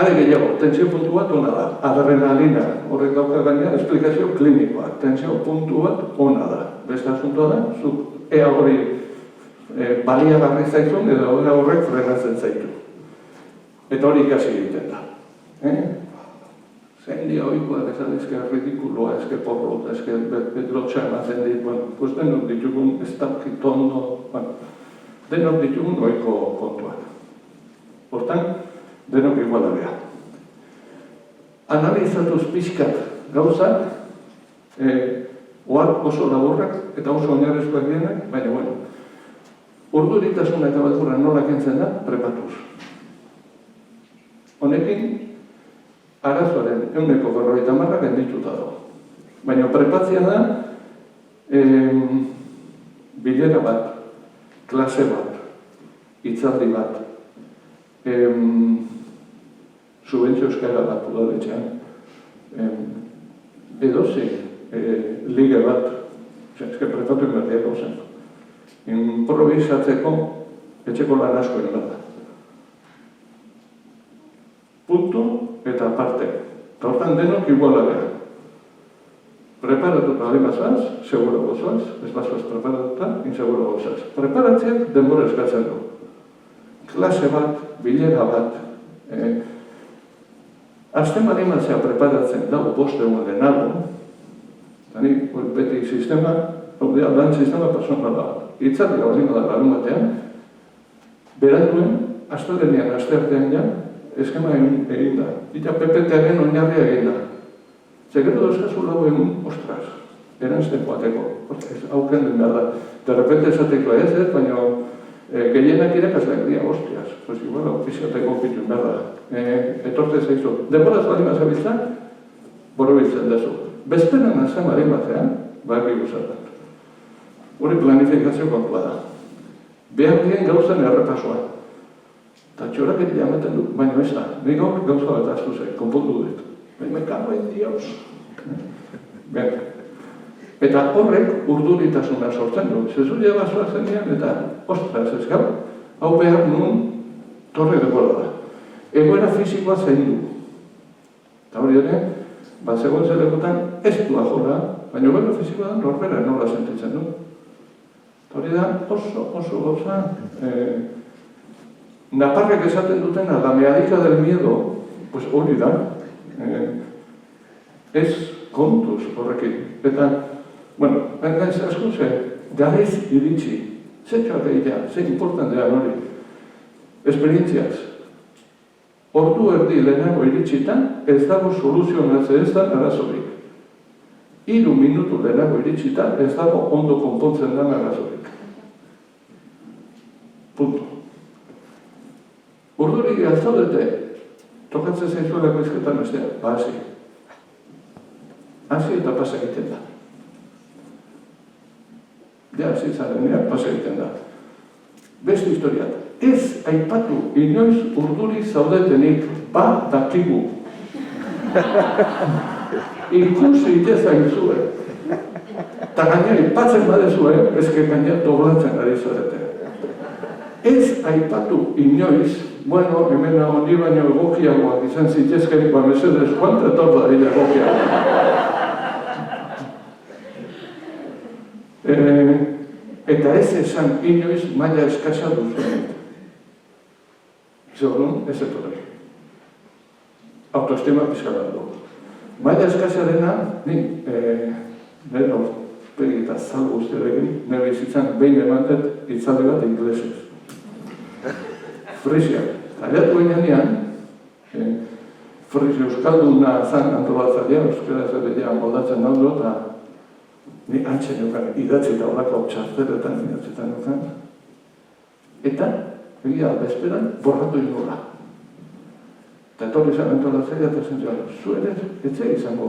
Are gehiago, tentsio puntu bat ona da. Adrenalina, horrek dauka gaina, esplikazio klinikoa. Tentsio puntu bat ona da. Beste asuntoa da, zuk ea hori baliagarri zaizun edo horrek frenatzen zaitu. Eta hori ikasi egiten da. Zein dia oikoa bezala ezke ridikuloa, ezke porrota, ezke lotxa ematen dit, pues denok ditugun ez dakitondo, denok ditugun oiko kontuak. Hortan, denok iguala beha. analizatuz pixkat gauzak, ohar oso laburrak eta oso oinarrizkoak dienak, baina bueno, urduritasuna eta beldurra nola kentzen da, prepatuz. Honekin, arazoaren 150 gendituta dago. Baina prepatzia da, bilera bat, klase bat, hitzaldi bat, subentzio eskaera bat udaletxean, edozein liga bat, eske prepatu inberdiak gauzen. Improvisatzeko etxeko lan asko egin bat da. Punto eta aparte. Eta hortan denok iguala gara. Preparatuta bali bazaz, seguro gozoaz, ez bazaz preparatuta, inseguro gozoaz. Preparatzeak denbora eskatzen du. Klase bat, bilera bat, azten bali mazea preparatzen dago 5 egun lehenago, eta ni beti sistema, lan sistema personal da. Itzaldia bali da larun batean, beranduen, astelenean, asteartean ja, eskema egin da. Eta PPT-aren oinarria egin da. Zegero dauzkazu lau egun, ostras, erantzten joateko. Hauken den behar da. De repente esateko ez, baina gehienak irakasleak dira, hostias. Pues igual, ofiziateko pitun behar da. Etorte zaizu. Denboraz bali mazabiltza, borobiltzen dezu. Bezperan azan bali batean, baki guzatan. Hori planifikazio kontua da. Behar dien gauzan errepasoa. Eta txorak egitea ematen du, baina ez da. Nik gaur gauza bat aztu zei, konpontu dut. Me cago en Dios. Eta horrek urduritasuna sortzen du. Zezulia basoa zenean eta ostras ez gau, hau behar nun torre dekola da. Egoera fizikoa zein du. Eta hori ere, bat zegoen zelekotan ez du ajola, baina egoera fizikoa da norbera nola sentitzen du. Eta hori da oso gauza, naparrek esaten dutena, la meadica del miedo, pues hori da, ez kontuz horrekin. Eta, bueno, baina ez asko ze, garaiz iritsi, zetxoak egitea, ze importantea hori. Esperientziaz. Ordu erdi lehenago iritsitan, ez dago soluzionatze ez da arazorik. 3 minutu lehenago iritsitan, ez dago ondo konpontzen den arazorik. Punto. Ordurik altzaudete, tokatzen zaizuelako izketan bestea, hasi. Hasi eta pasa egiten da. Ja, hasi zarenean, pasa egiten da. Beste historiat. Ez aipatu inoiz urduri zaudetenik, dakigu. Ikusi itezain zuen. Eta gaina aipatzen badezuen, ezke gaina doblatzen ari zaudete. Ez aipatu inoiz, bueno, hemen honi baino egokiagoak izan zitezken, mesedez, kuanta torda dira egokiagoak. Eta ez esan inoiz maila eskasa duzuen. Zordun, ez etorri. Autoestima pizkaran du. Maila eskasarena, nire aurpegi eta zalgo usterekin, nire bizitzan behin emantet itzaldi bat inglesez. Frisia. Aliatu enean, Frisia euskalduna zan antolatzalea, euskara zerbidea moldatzen daudu, eta ni antxen eukan idatzi eta horako txarteretan idatzetan eukan. Eta, egia bezperan, borratu ingola. Eta etorri zan antolatzalea eta zen joan, zuenez, etxe izango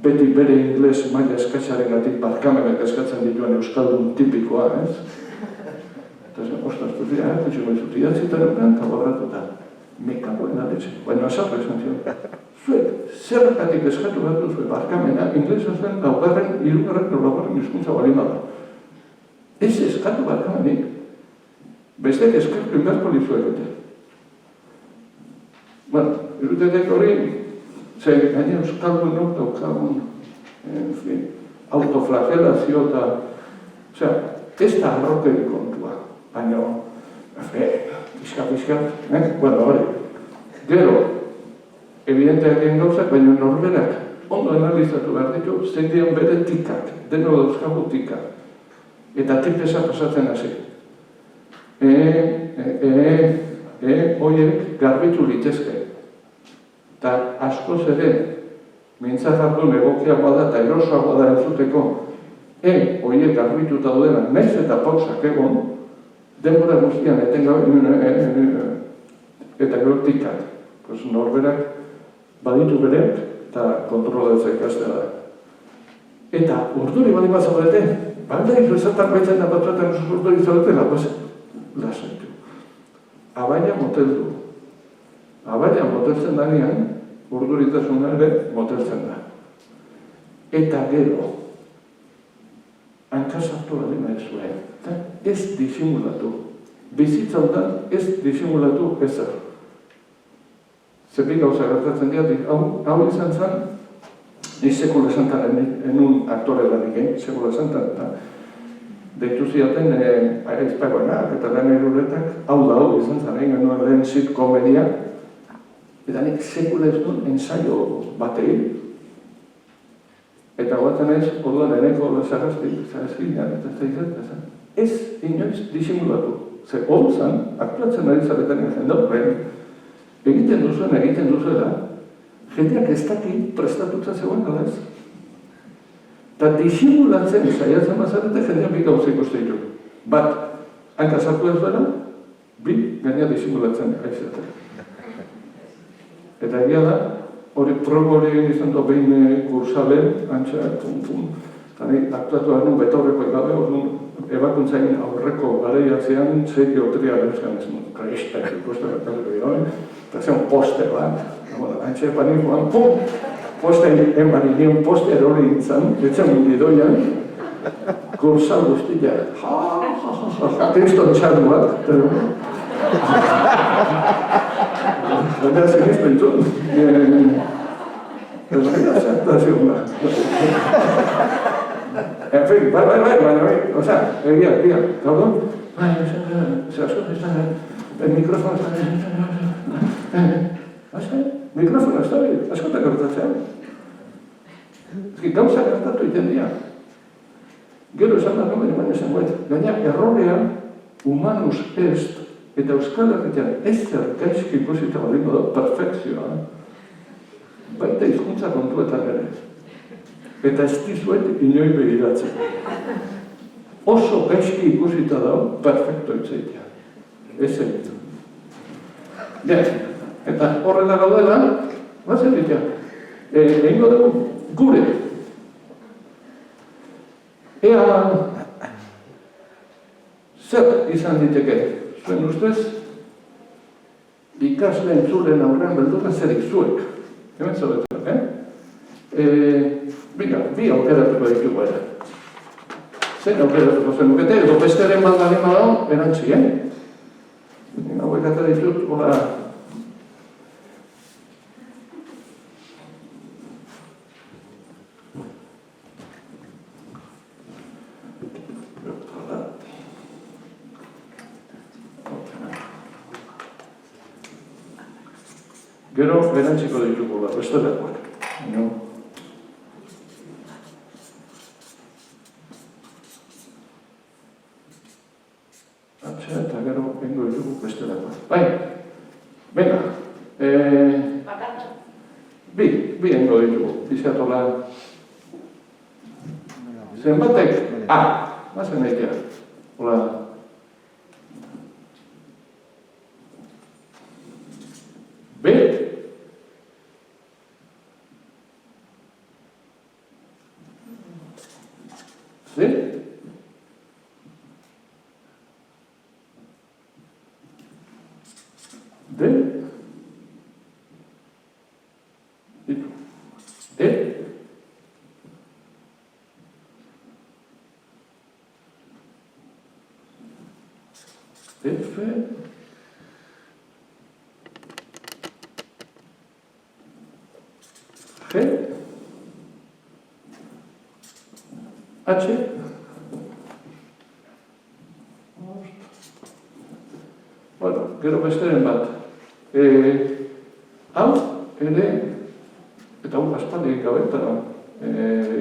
beti bere ingles maila eskatxaren gatik barkamenak eskatzen dituen euskaldun tipikoa, ez? Eta zen, ostras, pues ya, etxe goizut idatzetan eukan, eta borratuta. Mekagoen aletxe, baina azarra esan zion. Zuek, zerrakatik eskatu behar duzu, barkamena, inglesa zen, laugarren, hirugarren, laugarren hizkuntza balima da. Ez eskatu barkamenik, bestek eskatu inberko lizuekete. Bueno, irutetek hori, zen, gaina euskaldunok daukagun, autoflagelazio eta, osea, ez da arrokeri kontua, baina, pizka, bueno, hori. Gero, evidenteak egin gauzak, baina norberak ondo analizatu behar ditu, zein dion bere tikak, deno dauzkagu tikak. Eta tipesa pasatzen hasi. Horiek garbitu litezke. Eta askoz ere, mintzat jardun egokiagoa da eta erosoagoa da entzuteko, horiek garbituta daudena, naiz eta pausak egon, denbora guztian eta gero tikak. Norberak baditu bereak eta kontrolatzea ikastea da. Eta urduri bali bat zaudete, balda izan baitzen da batzuetan urduri zaudetela, lasaitu. Abaina moteldu. Abaina moteltzen danean, urduritasuna ere moteltzen da. Eta gero, hankasartu bali maizuen. Ez disimulatu. Bizitzautan ez disimulatu ezer. Zerrik gauza gertatzen diatik, hau izan zen, ni sekula santan enun aktore lanik, sekula santan, eta deitu ziaten aizpagoenak eta lehen eruretak, hau izan zen, egin genuen lehen sitcomedia, eta nik sekula ez duen ensaio batei, eta guatzen ez, orduan eneko zarazkinak, eta ez inoiz disimulatu. Zer, hor zen, aktuatzen ari zaretan egiten duzuela, jendeak ez daki prestatutza zegoen ala ez. Eta disimulatzen saiatzen bazarete jendeak bi gauza ikusten ditu. Bat, hanka sartu ez duela, bi, gaina disimulatzen aizaten. Eta egia da, hori probo hori egin izan du behin kursalen, antxa, eta aktuatu da nun betorreko egabe, orduan ebakuntzain aurreko garaiatzean zeiko tria euskan ez nun, karistak ikusten bertatuko dira, eta zeon poster bat, antxe panikoan, pum! Poster enbari nion poster hori nintzen, etzen mundidoian, kursal guztia, kriston txarru bat, eta zen izpentu, ez gaita zertazioa. En fin, bai, osea, egia, gaudon, ze asko el mikrofono mikrofono ez da, askotak gertatzen. Gauza gertatu iten dira. Gero esan da nomen eman esan guet, gaina errorea humanus est, eta Euskal Herritan ezer gaizki ikusita baliko da perfekzioa, baita hizkuntza kontuetan ere. Eta ez dizuet inoi begiratzen. Oso gaizki ikusita dago, perfecto itzaitea. Ez egitu. Eta horrela gaudela, bazen ditea, egingo dugu gure. Ea, zer izan diteke, zuen ustez, ikasle entzulen aurrean beldurra zerik zuek. Hemen zaudetan, bi aukeratuko ditugu ere. Zein aukeratuko zenukete, edo besteren baldari badao, erantzien. Hauek atera ditut, hola... Gero, erantziko ditugu da, bestelakoak. Eta gero, bengo ditugu bestelakoak. Bai, venga. Bi bengo ditugu, izatola. Zenbatek, bazen eitea. Hola. B. C. D. E. F. G. H. Bueno, gero besteren bat. Hau, ere, eta hau aspaldi gabe, eta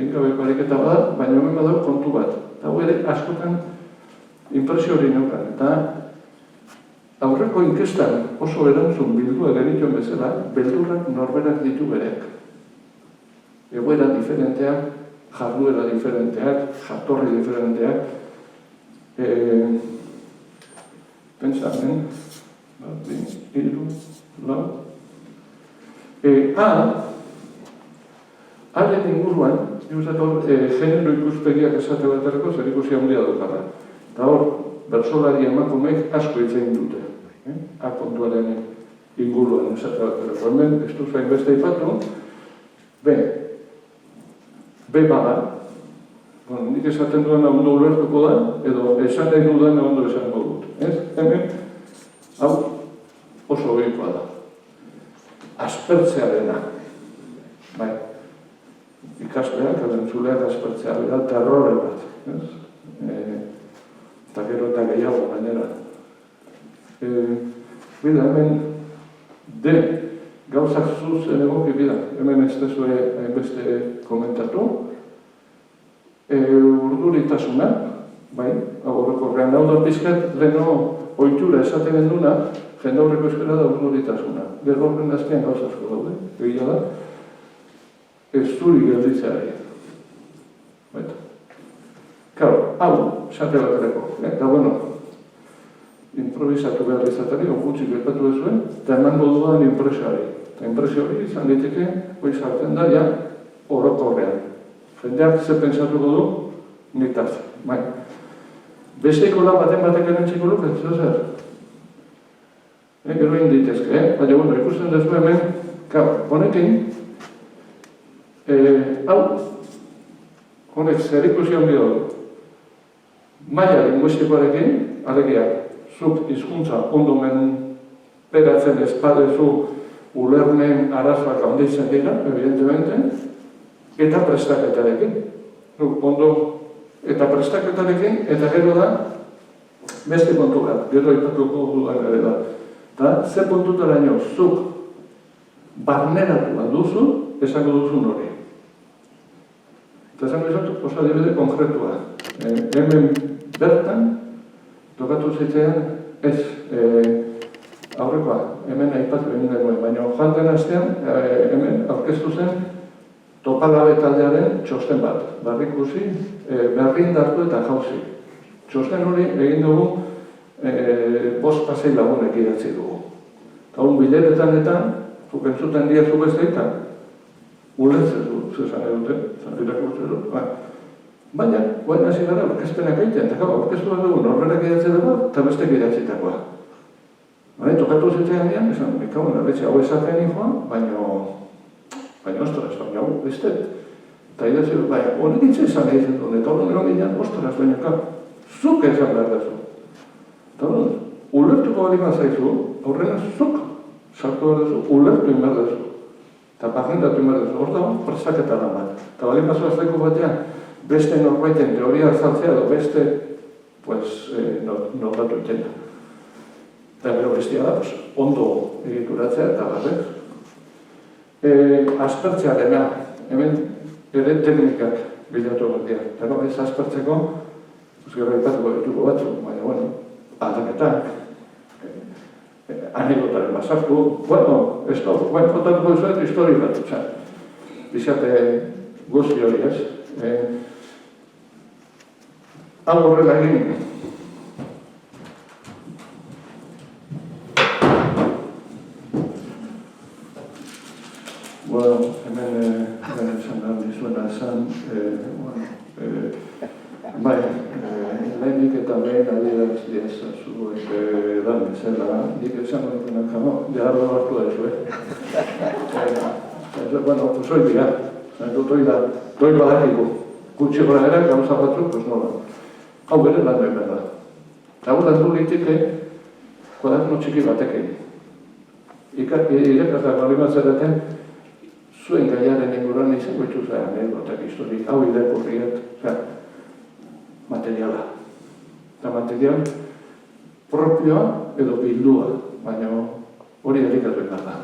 ingabeko ariketa bada, baina hemen badau kontu bat. Eta hau ere, askotan impresio hori neukan. Eta aurreko inkestan oso erantzun bildua genituen bezala, beldurrak norberak ditu bereak. Egoera diferenteak, jarduera diferenteak, jatorri diferenteak, pentsamen, hiru, lau. Haren inguruan, genero ikuspegiak esate baterako zer ikusi handia dukara. Eta hor, bersolari emakumeek asko hitz egin dute. Kontuaren inguruan esate baterako. Hemen, ez du zain beste ipatu, B bada. Nik esaten duena ondo ulertuko da, edo esan nahi dudan ondo esango dut. Hemen, hau oso behikoa da. Aspertzearena. Bai, ikasleak, adentzuleak aspertzea, bera terrore bat. Eta gero eta gehiago gainera. Bida, hemen, gauzak zuzen egoki bida. Hemen ez dezue hainbeste komentatu. Urduritasuna, bai, horrekorrean hau da pizkat, leheno ohitura esaten genduna, jende horreko eskera da urduritasuna. Gero horren azkean gauza asko daude, egia da, ez zuri gelditzeari. Baita. Karo, hau, esate baterako, eta bueno, improvisatu behar izatari, gutxi gertatu ezuen, eta emango dudan impresioari. Eta impresio hori izan diteke, hoi sartzen da, ja, orokorrean. Jendeak ze pentsatuko du, nitaz. Bai. Besteiko lan baten erantziko luke, zer? Gero egin ditezke, baina, bueno, ikusten dezu hemen, honekin, hau, honek zer ikusi handi dugu. Maila linguistikoarekin, alegia, zuk hizkuntza ondo menperatzen ez badezu ulernen arazoak handitzen dira, evidentemente, eta prestaketarekin. Ondo, eta prestaketarekin, eta gero da, beste kontu bat, gero ipatuko dudan ere da. Eta, ze puntutara ino, zuk barneratu bat duzu, esango duzun hori. Eta esango izatu, oso adibide konkretua. Hemen bertan, tokatu zitzean, ez aurrekoa, hemen aipatu egin denuen, baina joan den astean, hemen aurkeztu zen, Topalabe taldearen txosten bat, barrikusi, berrindartu eta jauzi. Txosten hori egin dugu 5-6 lagunek idatzi dugu. Eta bileretan eta, zuk entzuten dia zu besteetan, ulertzen du, zezan eduten, irakurtzen du. Baina, guen hasi gara, orkespenak egiten, eta orkestu bat dugu, norberak idatzi dugu, eta bestek idatzitakoa. Tokatu zitzean dian, esan, ikauen, hau esaten infoan, baina ostras, baina hau, beste. Eta idatzi du, baina, honek itse esan egiten duen, eta horren egon ginean, ostras, baina, zuk esan behar da zu. Eta horren, ulertuko bali mazaizu, horrena zuk sartu behar da zu, ulertu inber da zu. Eta pagendatu inber da zu, hor dago, prestaketa lan bat. Eta bali mazu azteko batean, beste norbaiten teoria azaltzea, edo beste, pues, notatu itena. Eta gero bestia da, ondo egituratzea eta garrez. Aspertzearena, hemen ere teknikak bilatu dira. Eta ez aspertzeko, gero aipatuko dituko batzuk, baina, bueno, aldaketak, anekdotaren basartu, ez da, kontatuko duzuet histori bat, bizate guzti hori ez. Hau horrela egin, hemen esan da dizuena esan, bai, lehenik eta behin adieraz diazazu edan bezala, nik esan horretunak jamo, behar da bartu da zu, bueno, pues hoi dira, doi badakiko, gutxi gora era, gauza batzuk, pues nola, hau bere lan behar da. Hau landu liteke, kuaderno txiki batekin. Irekazak bali bat zeraten, zuen gaiaren inguruan izango itxuz anekdotak historik, hau irakurriet, materiala. Eta material propioa edo bildua, baina hori erikatu egin da.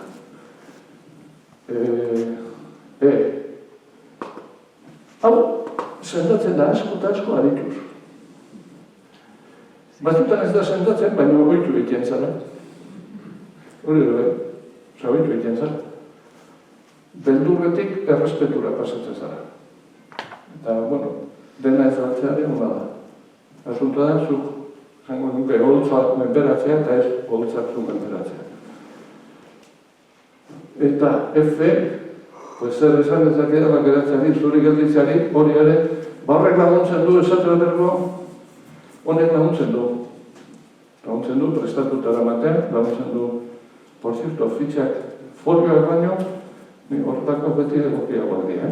Hau, sendatzen da asko eta asko arituz. Batzutan ez da sentatzen, baina ohitu egiten zara. Hori da, ohitu egiten zara. Beldurretik errespetura pasatzen zara. Eta, bueno, dena ez batzearen hona da. Asuntoa da, zuk, zango nuke, holtza menperatzea eta ez holtzak zu menperatzea. Eta F, pues zer esan dezakeda bakeratzeari, zuri gelditzeari, hori ere, barrek laguntzen du, esatera bergo, honek laguntzen du. Laguntzen du, prestatuta eramatea, laguntzen du, por cierto, fitxak folioak baino, ni horretako beti egokiagoak dira,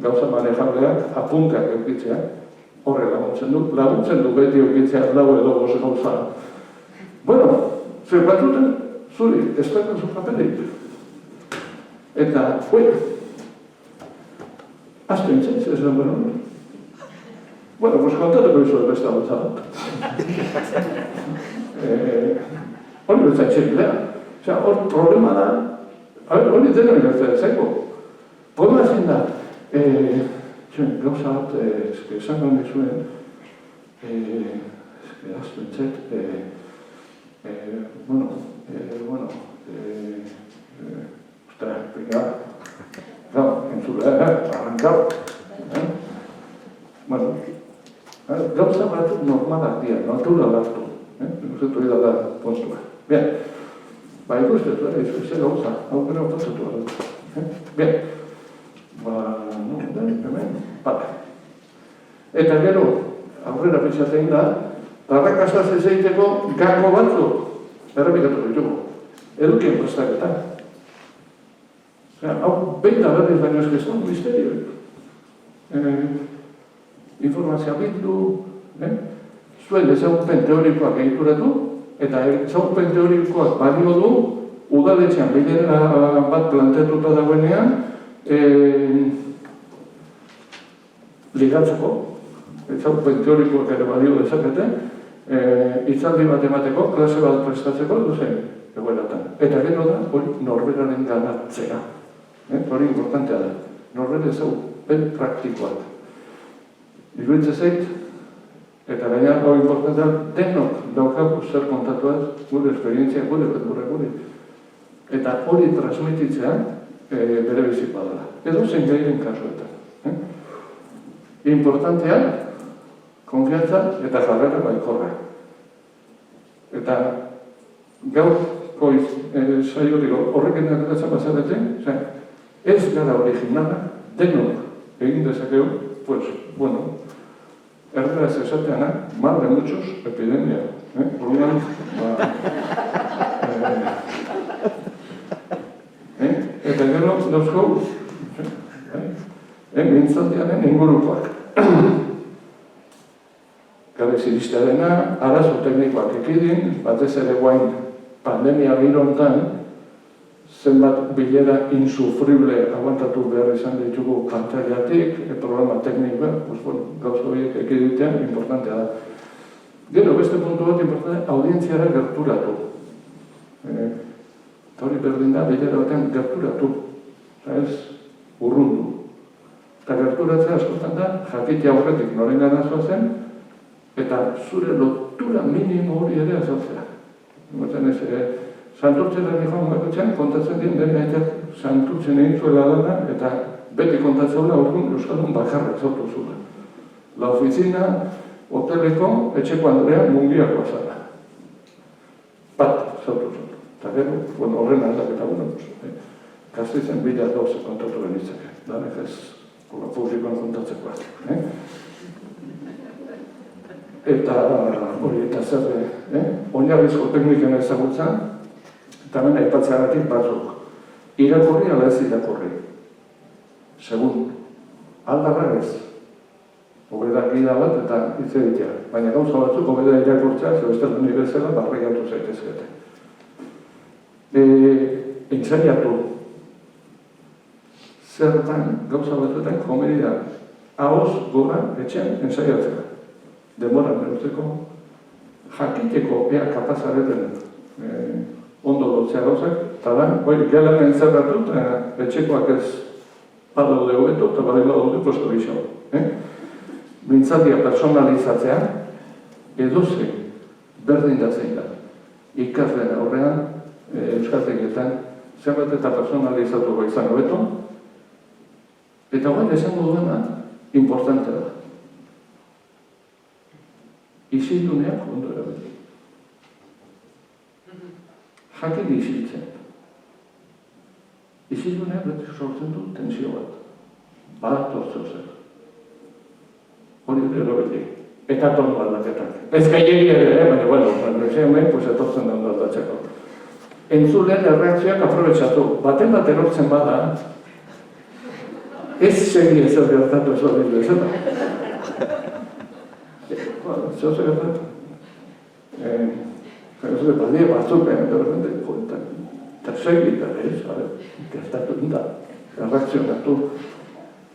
gauza manejableak, apuntak eukitzea, horre laguntzen du beti eukitzea, lau edo goze gauza. Bueno, zer batzuten, zuri, ez da zu papelik. Eta, azte intzen, ez da bueno. Bueno, pues kontatuko izu beste gauza bat. Hori bezain txekilea. Osea, hor problema da, hori dena gertzen zaiko. Problema zein da, gauza bat, esango nizuen, azte intzet, ostras, gau, entzule, arrankau. Bueno, gauza bat normalak dira, naturalak du. Ikustetu hori da postua. Bien, ba ikustetu ere, izuzia gauza, aukera opatzetu hori. Bien, hemen, bale. Eta gero, aurrera pixatein da, tarrakastaz ez egiteko gako batzuk errepikatu ditugu. Edukien prestaketan. Hau, behin da berriz baino eskezan, misterioik. Informazioa bildu, zuen ezagupen teorikoak egituratu, eta ezagupen teorikoak balio du, udaletxean bilera bat planteatuta dagoenean, ligatzeko, ezagupen teorikoak ere balio dezakete, hitzaldi bat emateko, klase bat prestatzeko, duzen, egoeratan. Eta gero da, hori norberaren ganatzea. Hori importantea da. Norbere ezagupen praktikoak. Iruditzen zait, eta gaina hau importantea, denok daukagu zer kontatuaz, gure esperientzia, gure. Eta hori transmititzea bere bizikoa dela. Edo zein gairen kasuetan. Importantea, konfiantza eta jarrera baikorra. Eta gaurko saio digo, horrekin erretatzen bazarete, ez gara originala, denok egin dezakegu, pues, bueno, erderaz esateana, mal de muchos, epidemia. Orduan, eta gero, dauzko, mintzaldiaren ingurukoak. Gabez iristearena, arazo teknikoak ekidin, batez ere guain pandemia girontan, zenbat bilera insufrible aguantatu behar izan ditugu pantailatik, problema teknikoa, gauza horiek ekiditean, importantea da. Gero, beste puntu bat importantea, audientziara gerturatu. Eta hori berdin da, bilera batean gerturatu. Ez, urrundu. Eta gerturatzea askotan da, jakitea horretik noren gana zoazen, eta zure lotura minimo hori ere azaltzea. Batzen ez, santurtzera nioan bakotxean, kontatzen dien dena eta santurtzen egin zuela dana, eta beti kontatzen dela orduan Euskaldun bakarrak zautu zula. La oficina, hoteleko, etxeko Andrea mungiakoa zara. Bat zautu zula. Eta gero, horren aldaketa, Gasteizen bila dauze kontatu benitzake. Danek ez, publikoan kontatzekoa. Eta hori, eta zer, oinarrizko tekniken ezagutzen, eta hemen aipatzeagatik batzuk. Irakurri ala ez irakurri. Segun, aldarra ez. Hobeda gida bat eta hitz egitea. Baina gauza batzuk hobeda irakurtzea, zebestelun nire barregatu zaitezkete. Entzaiatu. Zertan gauza batzuetan komedia ahoz gora etxean entzaiatzea. Demora beruzeko, jakiteko ea kapazareten ondo lotzea gauzak, eta da, gelan entzerratu, etxekoak ez badaude hobeto, eta badela daude posto gixo. Mintzaldia personalizatzea, edozein berdin da zein da. Ikasleen aurrean, euskaltegietan, zenbat eta personalizatuko izan hobeto, eta guain esango duena, importante da. Isilduneak ondo erabili. Jakin isiltzen. Isilduneak beti sortzen du tensio bat. Bat tortzeo zer. Hori erabili. Eta tono aldaketak. Ez gailegi ere, baina, bueno, hemen, pues, etortzen da ondo aldatzeko. Entzuleen erreakzioak aprobetsatu. Baten bat erortzen bada, ez segi ez gertatu ez hori du, ez da? Zeo zer gertatu? Ez dut, badie batzuk, de repente, eta segi eta ez, gertatu da, erreakzionatu.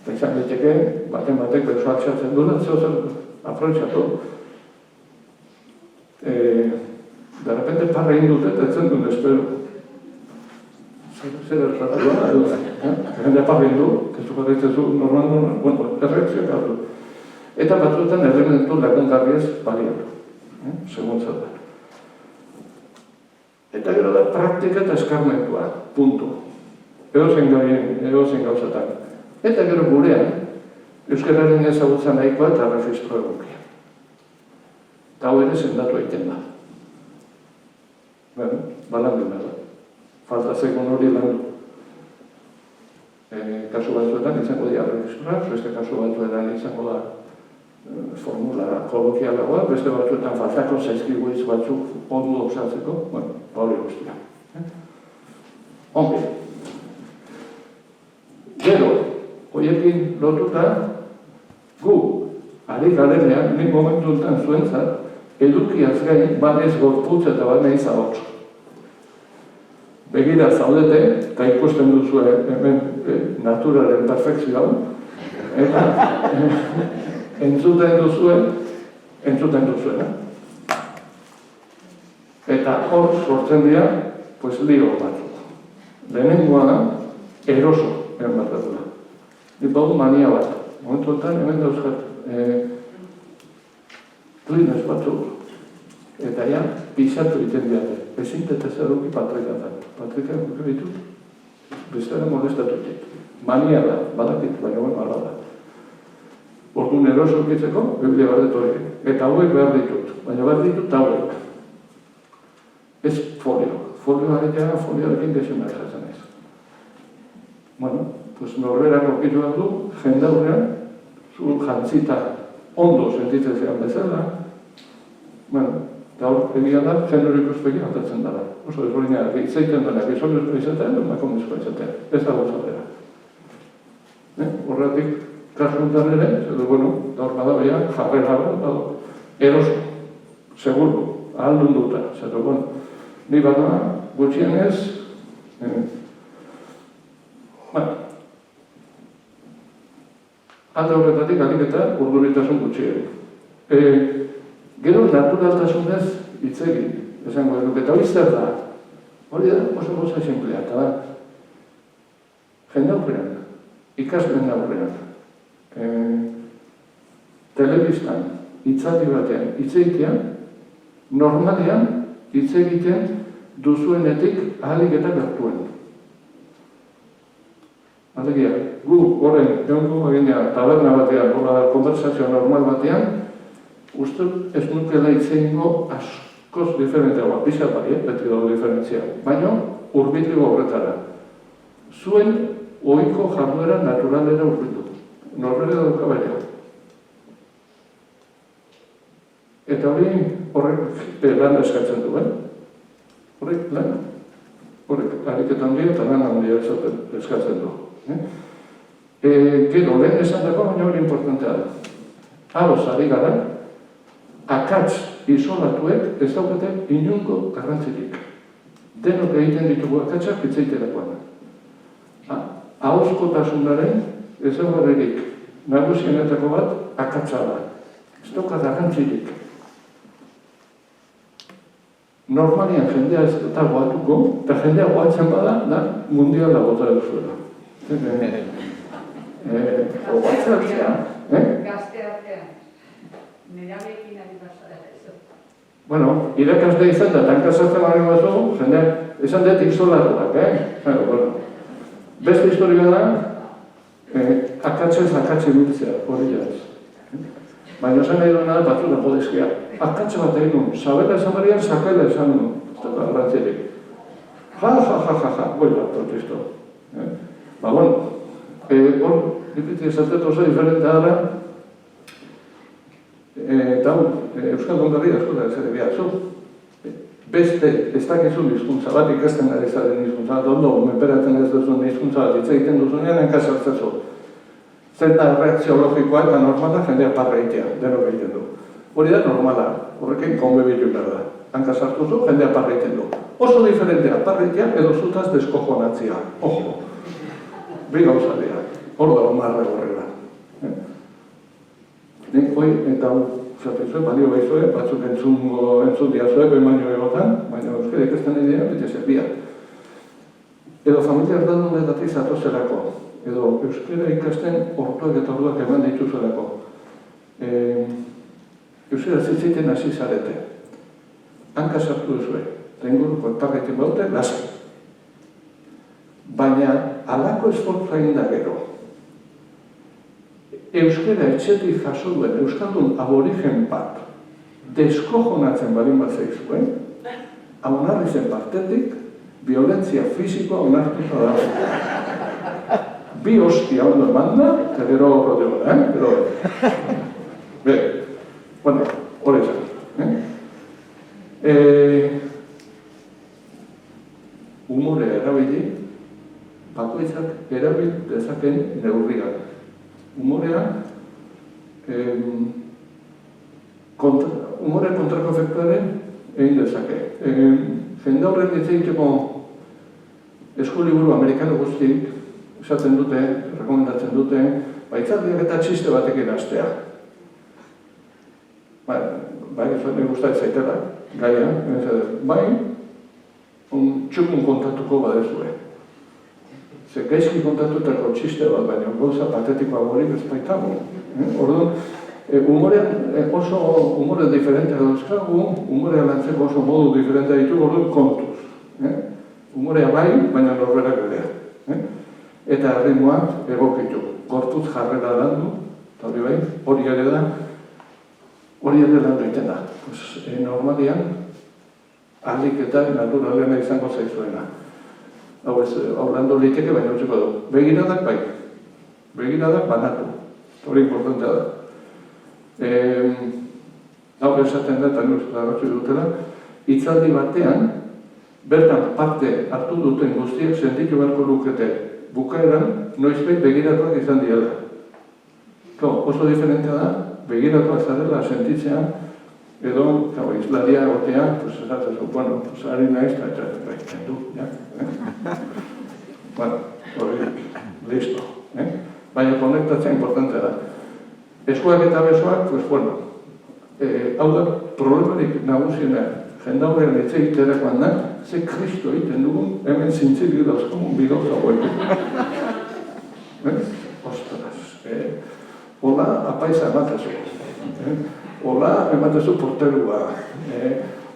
Eta izan diteke, baten batek besoak txatzen duela, zeo zer aprobetsatu. De repente parra egin dute eta etzen duen espero. Zer erratu da, jendea parra egin du, kezu bat eitzezu normal, bueno, erreakzioak hartu. Eta batzuetan elementu lagungarriez baliatu, segun zer da. Eta gero da praktika eta eskarmentua, puntu. Edozein gauzatan. Eta gero gurean, euskararen ezagutza nahikoa eta registro egokia. Eta hau ere sendatu egiten da. Balandu da. Falta zegoen hori landu. Kasu batzuetan izango dira registroak, beste kasu batzuetan izango da formula kolokialagoa, beste batzuetan faltako zaizkigu hitz batzuk ondo osatzeko, bueno, hori guztia. Onge. Gero, horiekin lotuta, gu, ari garenean, nik momentu enten zuentzat, edukiaz gain, banez gorputz eta banez ahotsu. Begira zaudete, eta ikusten duzu hemen naturaren perfekzioa, eta entzuten duzuen. Eta hor sortzen dira, pues, lio batzuk. Lehenengoa da, eroso, hemen bat dut. Badu mania bat. Momentu enten, hemen dauzkat, klinez batzuk. Eta ja, pixatu egiten diate. Ezintete zeruki patrikatan. Patrikan ditut, bestera molestatutik. Mania da, badakit, baina guen ala da. Orduan eroso ukitzeko, biblia bardet hori. Eta hauek behar ditut, baina behar ditut hauek. Ez folio. Folioarekin gezuna esatzen ez. Bueno, pues norberak okitu bat du, jendaurrean, zu jantzita ondo sentitzen zean bezala. Bueno, eta hor, egia da, genero ikuspegi aldatzen dara. Oso ezberdina, itzaiten dara, gizonezko izatea, emakumezko izatea. Ez da gozatera. Horretik, kasuntan ere, edo, bueno, da hor badabeia, jarrera bat, eroso, seguru, ahaldun duta. Zato, bueno, ni bada, gutxienez, alde horretatik, aliketa, urduritasun gutxierik. Gero naturaltasunez hitz egin, esango dut, eta hori zer da? Hori da, oso goza esimplea, eta da, jende aurrean, ikasleen aurrean, telebistan, hitzaldi batean, hitz egitean, normalean hitz egiten duzuenetik ahalik eta gertuen. Alegia, gu horren, egongo eginean, taberna batean, konversazio normal batean, uste ez nukela itzeingo askoz diferenteagoa, bizat bai, beti dago diferentzia, baina hurbildu horretara. Zuen ohiko jarduera naturalera hurbildu, norbere dauka baina. Eta hori horrek lan eskatzen du, Horrek lan, horrek ariketan dira eta lan handia eskatzen du. Gero, lehen esan dago, baina hori importantea da. Ados ari gara, akats isolatuek ez daukate inungo garrantzirik. Denok egiten ditugu akatsak hitzeiterakoan. Ahozkotasunaren ezaugarririk nagusienetako bat akatsa da. Ez dauka garrantzirik. Normalian jendea ez eta goatuko, eta jendea goatzen bada, da mundiala gota duzuela. Goatzen artean, Gazte artean. Nerabekin ari basa da ez. Bueno, irakasle izan da, tankasartzen maren batzu, jendeak, esan dut izolatuak, Bueno, beste historia da, akatze biltzea, hori jaz. Baina esan nahi duena da batzuna jodezkia. Akatze bat egin nun, sabela esan barian, sakela esan nun. Ez da garrantzerik. Ja, bueno, protesto. Bueno, hor, dipiti esatet oso diferentea da, eta Euskal Ongarri asko da zer egia, beste, ez dakizun hizkuntza bat ikasten ari zaren hizkuntza bat, ondo, menperatzen ez duzun hizkuntza bat, hitz egiten duzunean, enkasartzezu. Zer da reakzio logikoa eta normala jendea parra egitea, denok egiten du. Hori da normala, horrekin konbebitu behar da. Hankasartuzu, jendea parra egiten du. Oso diferentea, parra egitea edo zutaz deskojonatzia. Ojo, bi gauza dira, hor da omarra horrela. Nik hoi, eta zaten zuen, balio behizue, batzuk entzun diazue, baino egotan, baina euskara ikasten nahi dira, bete zerbia. Edo familia ardadunetatik zatozelako, edo euskara ikasten orduak eta orduak eman dituzelako. Euskara zitzeiten hasi zarete. Hanka sartu duzue, eta inguruko parretik baute, lasai. Baina, alako esfortza egin da gero. Euskara etxetik jaso duen euskaldun aborigen bat deskojonatzen balin bat zaizuen, onarri zen partetik, violentzia fisikoa onartuta da. Bi hostia ondo emanda, eta gero rodeo da, bueno, hori zen. Humorea erabili, bakoitzak erabil dezaken neurriak. Humorea kontrako efektuaren egin dezake. Jende horren ditzeiteko eskuliburu amerikano guztik esaten dute, rekomendatzen dute, baitzaldiak eta txiste batekin hastea. Bai, ez gustatzen zaitela, gaia, bai, txukun kontatuko badezue. Ze gaizki kontatutako txiste bat, baina gauza patetikoa morik ez baitago. Orduan, oso humore diferentea dauzkagu, humorea lantzeko oso modu diferentea ditu, orduan kontuz. Humorea bai, baina norberak berea. Eta ritmoak egokitu. Gortuz jarrera landu, eta hori bai, hori ere landu egiten da. Normalian, ahalik eta naturalena izango zaizuena. Hau ez, Orlando liteke baina utziko du. Begiradak bai. Begiradak banatu. Hori importantea da. Hau esaten da, eta nuz garratzu dutela, hitzaldi batean, bertan parte hartu duten guztiak sentitu beharko lukete bukaeran, noizbait begiratuak izan diela. Oso diferentea da, begiratuak zarela sentitzea, edo, izlaria gotean, esatzen zu, bueno, ari naiz, eta du, ja? Bueno, hori, listo. Baina konektatzea importantea da. Eskuak eta besoak, pues bueno, hau da, problemarik nagusiena, jendaurrean etxe egiterakoan da, ze kristo egiten dugun, hemen zintzilik dauzkomun bigauza hoetu. Ostras, hola, apaiza ematezu. Hola, ematezu porterua.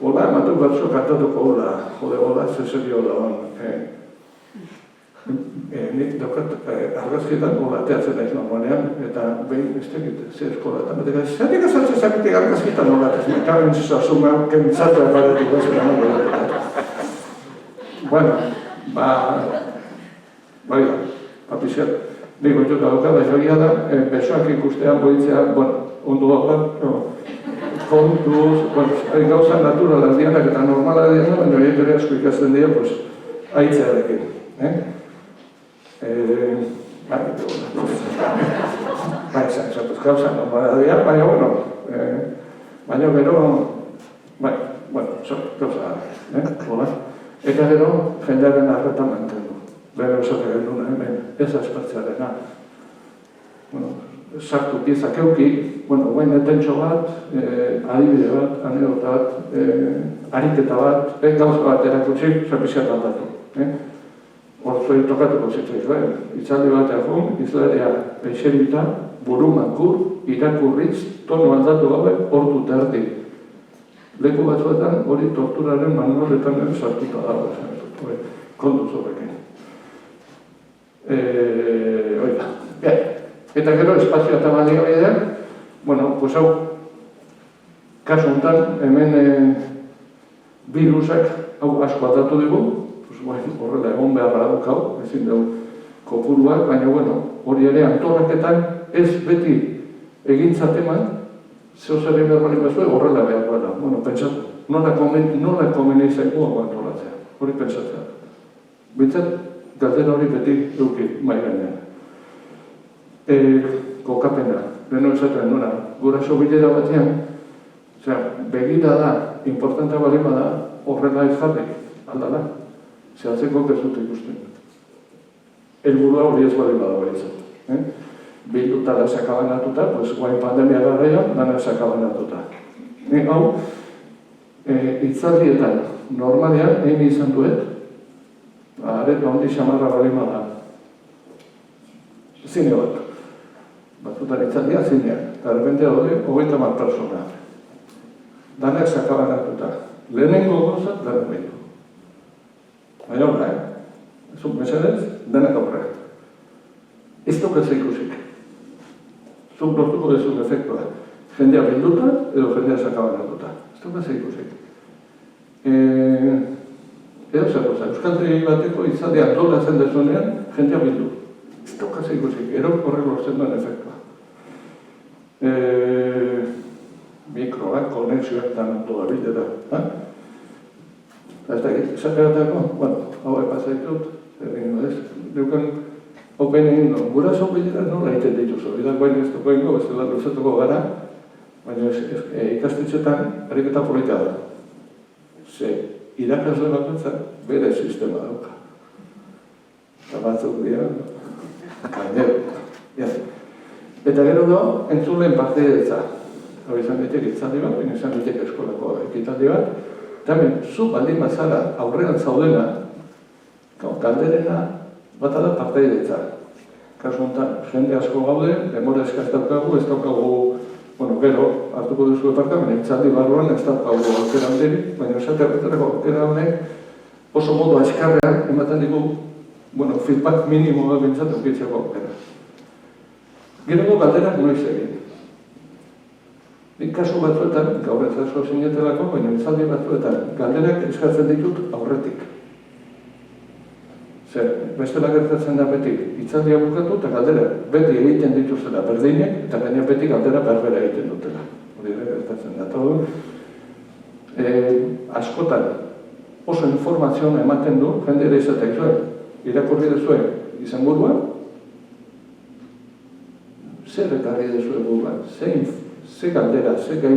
Hola, ematu batzu kantatuko hola. Jode, hola, zezeri hola hon. Nik daukat argazkietan hola teatzen daiz normalean, eta behin ez tekit, ze eskolatan. Zertik azaltzen zakitik argazkietan hola, ez mekaben zazuma, kentzatu eparetik bezala nago. Bueno, bai da, papizia, nik goituta daukada jogia da, besoak ikustean boitzea, bueno, ondo da, kontuz, gauza naturalak dianak eta normalak dianak, baina horiek ere asko ikasten dira, haitzearekin. Esatuz, gauza normalak dira, baina, baina gero, gauza, eta gero, jendearen arreta mantendu. Bera esate genduna, hemen, ez aspertzearena. Sartu piezak euki, guain etentxo bat, adibide bat, anedota bat, ariketa bat, gauza bat erakutsi, zapizkat aldatu. Hor zuei tokatuko zitzaizuen. Itzaldi bat egun, izlaria eixerita, buru makur, irakurritz, tono aldatu gabe, hortu terdi. leku batzuetan hori torturaren manualetan ere sartuta dago, esan dut, kontuz horrekin. Oida, eta gero espazio eta baliabideak, bueno, pues hau, kasu honetan, hemen virusak hau asko aldatu dugu, pues, horrela egon beharra daukau, ezin dugu kopuruak, baina hori ere antolaketan ez beti egintzateman, zeo zer egin behar bazue, horrela behar bada. Pentsatu, nola komeni zaigu hau antolatzea, hori pentsatzea. Bintzat, galdera hori beti duki mai gainean. Kokapena, leheno esaten nora, guraso bilera batean, begira da, importanta bali bada, horrela ez jarri, aldala, zehatzeko ez dut ikusten. Helburua hori ez bali bada baitzat. Bilduta da sakabanatuta, guain pandemia garaian, dana sakabanatuta. Hau, hitzaldietan, normalean, egin izan duet, areto handi xamarra bali bada. Zine bat. Batzutan hitzaldia zinean, eta errepentea daude, 30 persona. Danak sakabanatuta. Lehenengo gozat, danak behitu. Baina horra, ez mesedez, danak aurre. Ez duk ez ikusik. Zuk lortuko dezun efektua. Jendea bilduta edo jendea sakabanatuta. Ez duk ez ikusik. Edo zer goza, Euskaltegi bateko izaldi antolatzen dezunean, jendea bildu. Ez duk ez ikusik, ero horrek lortzen duen efektua. Mikroak, konexioak eta toda bildera. Ez da, esateratako, hau epazaitut, deukan open egin du. Guraso bilera nola egiten dituzu. Bidak baina ez duko ingo, ez dela luzatuko gara, baina ikastetxetan ariketa polita da. Ze, irakasle bakoitzak bere sistema dauka. Eta batzuk dira, gainero. Eta gero da, entzulen partidetza. Hau izan ditek itzaldi bat, baina izan ditek eskolako ekitaldi bat. Eta hemen, zu baldin bazara aurrean zaudena, galderena bata da partaidetza. Kasu honetan, jende asko gaude, demora eskaz daukagu, ez daukagu, gero, hartuko duzu eparkamen, itzaldi barruan ez daukagu aukera handirik, baina esate horretarako aukera honek oso modu askarrean ematen digu, feedback minimoa bintzat eukitzeko aukera. Gero galderak noiz egin. Nik kasu batzuetan, gaur ez asko sinetelako, baina itzaldi batzuetan, galderak eskatzen ditut aurretik. Bestela gertatzen da beti, itzaldia bukatu eta galdera beti egiten dituzela berdinek eta gaina beti galdera berbera egiten dutela. Hori da gertatzen da. Askotan oso informazioa ematen du, jende ere izatea izuen, irakurri duzuen izan buruan, zer ekarri duzuen buruan, ze galdera, ze gai,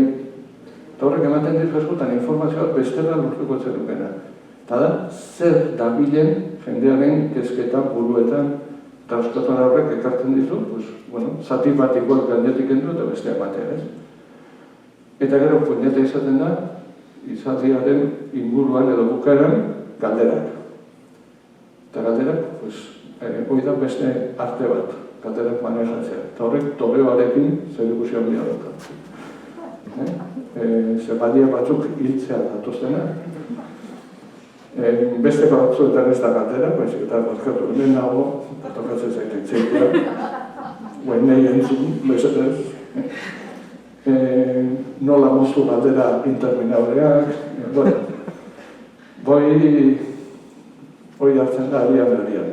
eta horrek ematen ditu askotan informazioa bestela lortuko zenukena. Eta da, zer dabilen jendearen kezketan, buruetan, eta askotan horrek ekartzen ditu, zati bat igual gainetik endu eta bestea ematea, ez? Eta gero, puñeta izaten da, izaldiaren inguruan edo bukaeran galderak. Eta galderak, hori da beste arte bat, galderak manejatzea. Eta horrek tobeoarekin zer ikusi handia dut. Zebaldia batzuk hiltzea datuztena. Beste batzuetan ez da galdera, eta bazkatu hemen nago, tokatzen zaite itzeitea, guen nahi entzun, bezetez. Nola moztu galdera interminableak, hoi hartzen da arian.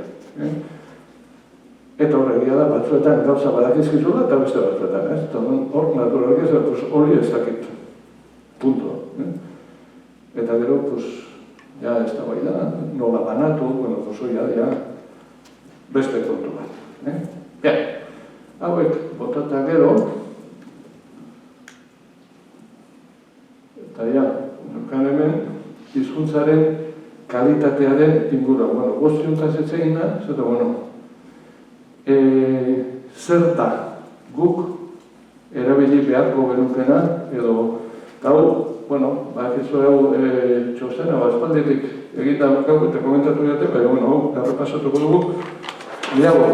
Eta horregia da, batzuetan gauza badakizkizula eta beste batzuetan, ez? Eta hor, naturalak ez, hori ez dakit. Punto. Eta gero, ja ez da bai da, nola banatu, zoia dira, beste kontu bat. Hauek, botata gero, eta nukan hemen, hizkuntzaren kalitatearen ingura. Goztiontaz etxegin da, zeta, zerta guk erabili beharko genukena, edo, hau, bakizu hau txostena, espalditik egita dukagu eta komentatu dute, baina, errepasatuko dugu, liago.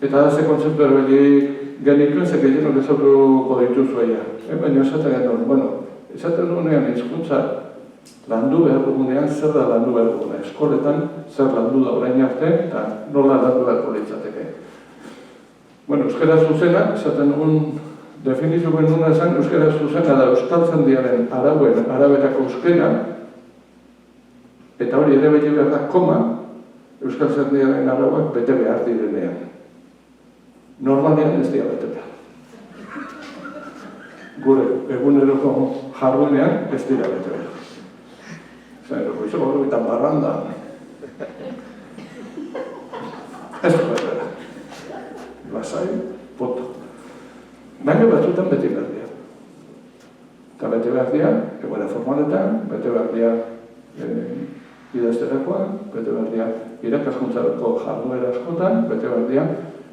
Eta da ze kontzeptu erabili genituen, ze gehienok ezagutuko dituzu eia. Baina esaten genuen, bueno, esaten dugunean hizkuntza landu behar dugunean, zer da landu behar dugunean. Eskoletan zer landu da orain arte, eta nola landu beharko litzateke. Bueno, euskara zuzena, esaten dugun definizio genuen esan, euskara zuzena da euskaltzaindiaren araberako euskara, eta hori ere bete behar da koma, euskaltzaindiaren arauak bete behar direnean. Normalean ez dira bete behar. Gure eguneroko jardunean ez dira bete behar. Zer, goizeko horretan barranda. Ez du bete behar. Lasai, poto. Baina batzutan bete behar dira. Eta bete behar dira, egoera formaletan, bete behar dira idazterakoan, bete behar dira irakaskuntzarako jarduera askotan, bete behar dira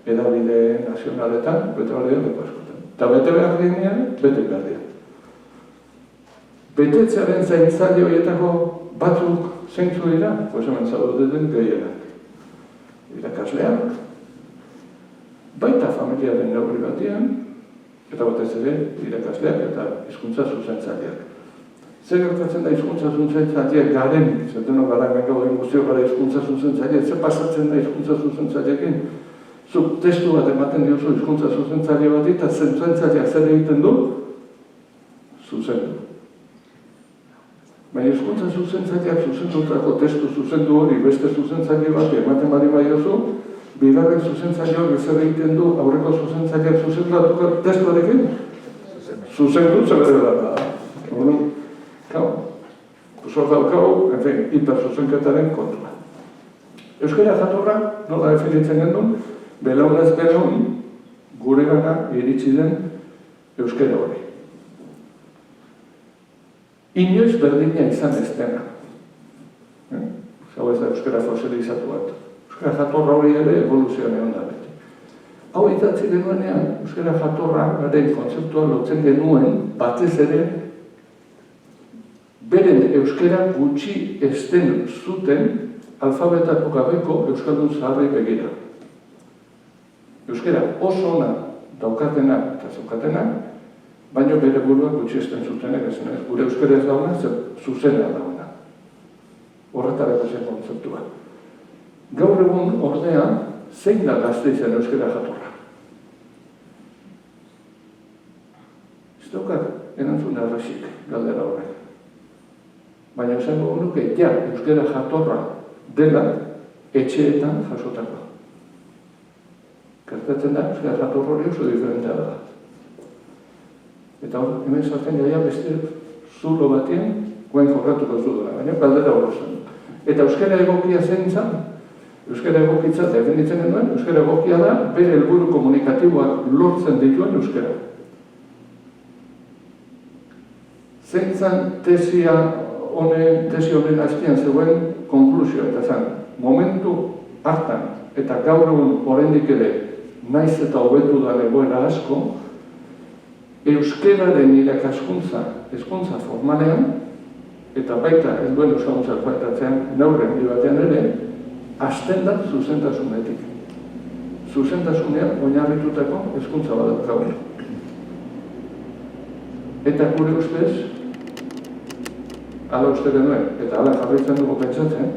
edabide nazionaletan, bete behar dira leku askotan. Eta bete behar direnean, bete behar dira. Betetzearen zaintzaile horietako batzuk zeintzu dira, pues hemen zaudeten gehienak. Irakasleak, baita familiaren neurri batean, eta batez ere irakasleak eta hizkuntza zuzentzaileak. Zer gertatzen da hizkuntza zuzentzaileak garen, zertenok gara hemen gauden guztio gara hizkuntza zuzentzaileak, zer pasatzen da hizkuntza zuzentzaileekin? Zuk testu bat ematen diozu hizkuntza zuzentzaile bat eta zuzentzaileak zer egiten du? Zuzendu. Baina hizkuntza zuzentzaileak zuzendutako testu zuzendu hori beste zuzentzaile bat ematen bali baiozu, bigarren zuzentzaileak zer egiten du aurreko zuzentzaileak zuzendutako testuarekin? Zuzendu zebere da. Hor daukau, hiperzuzenketaren kontua. Euskara jatorra, nola definitzen gendun, belaunez belaun gure gana iritsi den euskara hori. Inoiz berdina izan ez dena. Zau ez da euskara fosilizatu bat. Euskara jatorra hori ere evoluzioan egon da beti. Hau idatzi genuenean, euskara jatorra garen kontzeptua lotzen genuen batez ere beren euskara gutxi esten zuten alfabetatu gabeko euskaldun zaharrei begira. Euskara oso ona daukatena eta zaukatena, baina bere buruak gutxi esten zutenek ezen ez. Gure euskara ez dauna, zuzena dauna. Horretarako zen kontzeptua. Gaur egun ordea, zein da Gasteizen euskara jatorra? Ez daukat, erantzun errexik galdera horrek. Baina esango nuke, euskara jatorra dela etxeetan jasotako. Gertatzen da, euskara jatorra hori oso diferentea da. Eta hor, hemen sartzen gaia beste zulo batean, guen jorratuko zudela, baina galdera hori zen. Eta euskara egokia zein zan? Euskara egokitza definitzen genuen, euskara egokia da, bere helburu komunikatiboak lortzen dituen euskara. Zein zan tesi honen azpian zegoen konklusioa, eta zan, momentu hartan eta gaur egun oraindik ere naiz eta hobetu da egoera asko, euskararen irakaskuntza, hezkuntza formalean, eta baita ez duen euskalkuntzak baitatzen neurren batean ere, hasten da zuzentasunetik. Zuzentasunean oinarritutako hezkuntza bat daukagu. Eta gure ustez, hala uste genuen, eta hala jarraitzen dugu pentsatzen,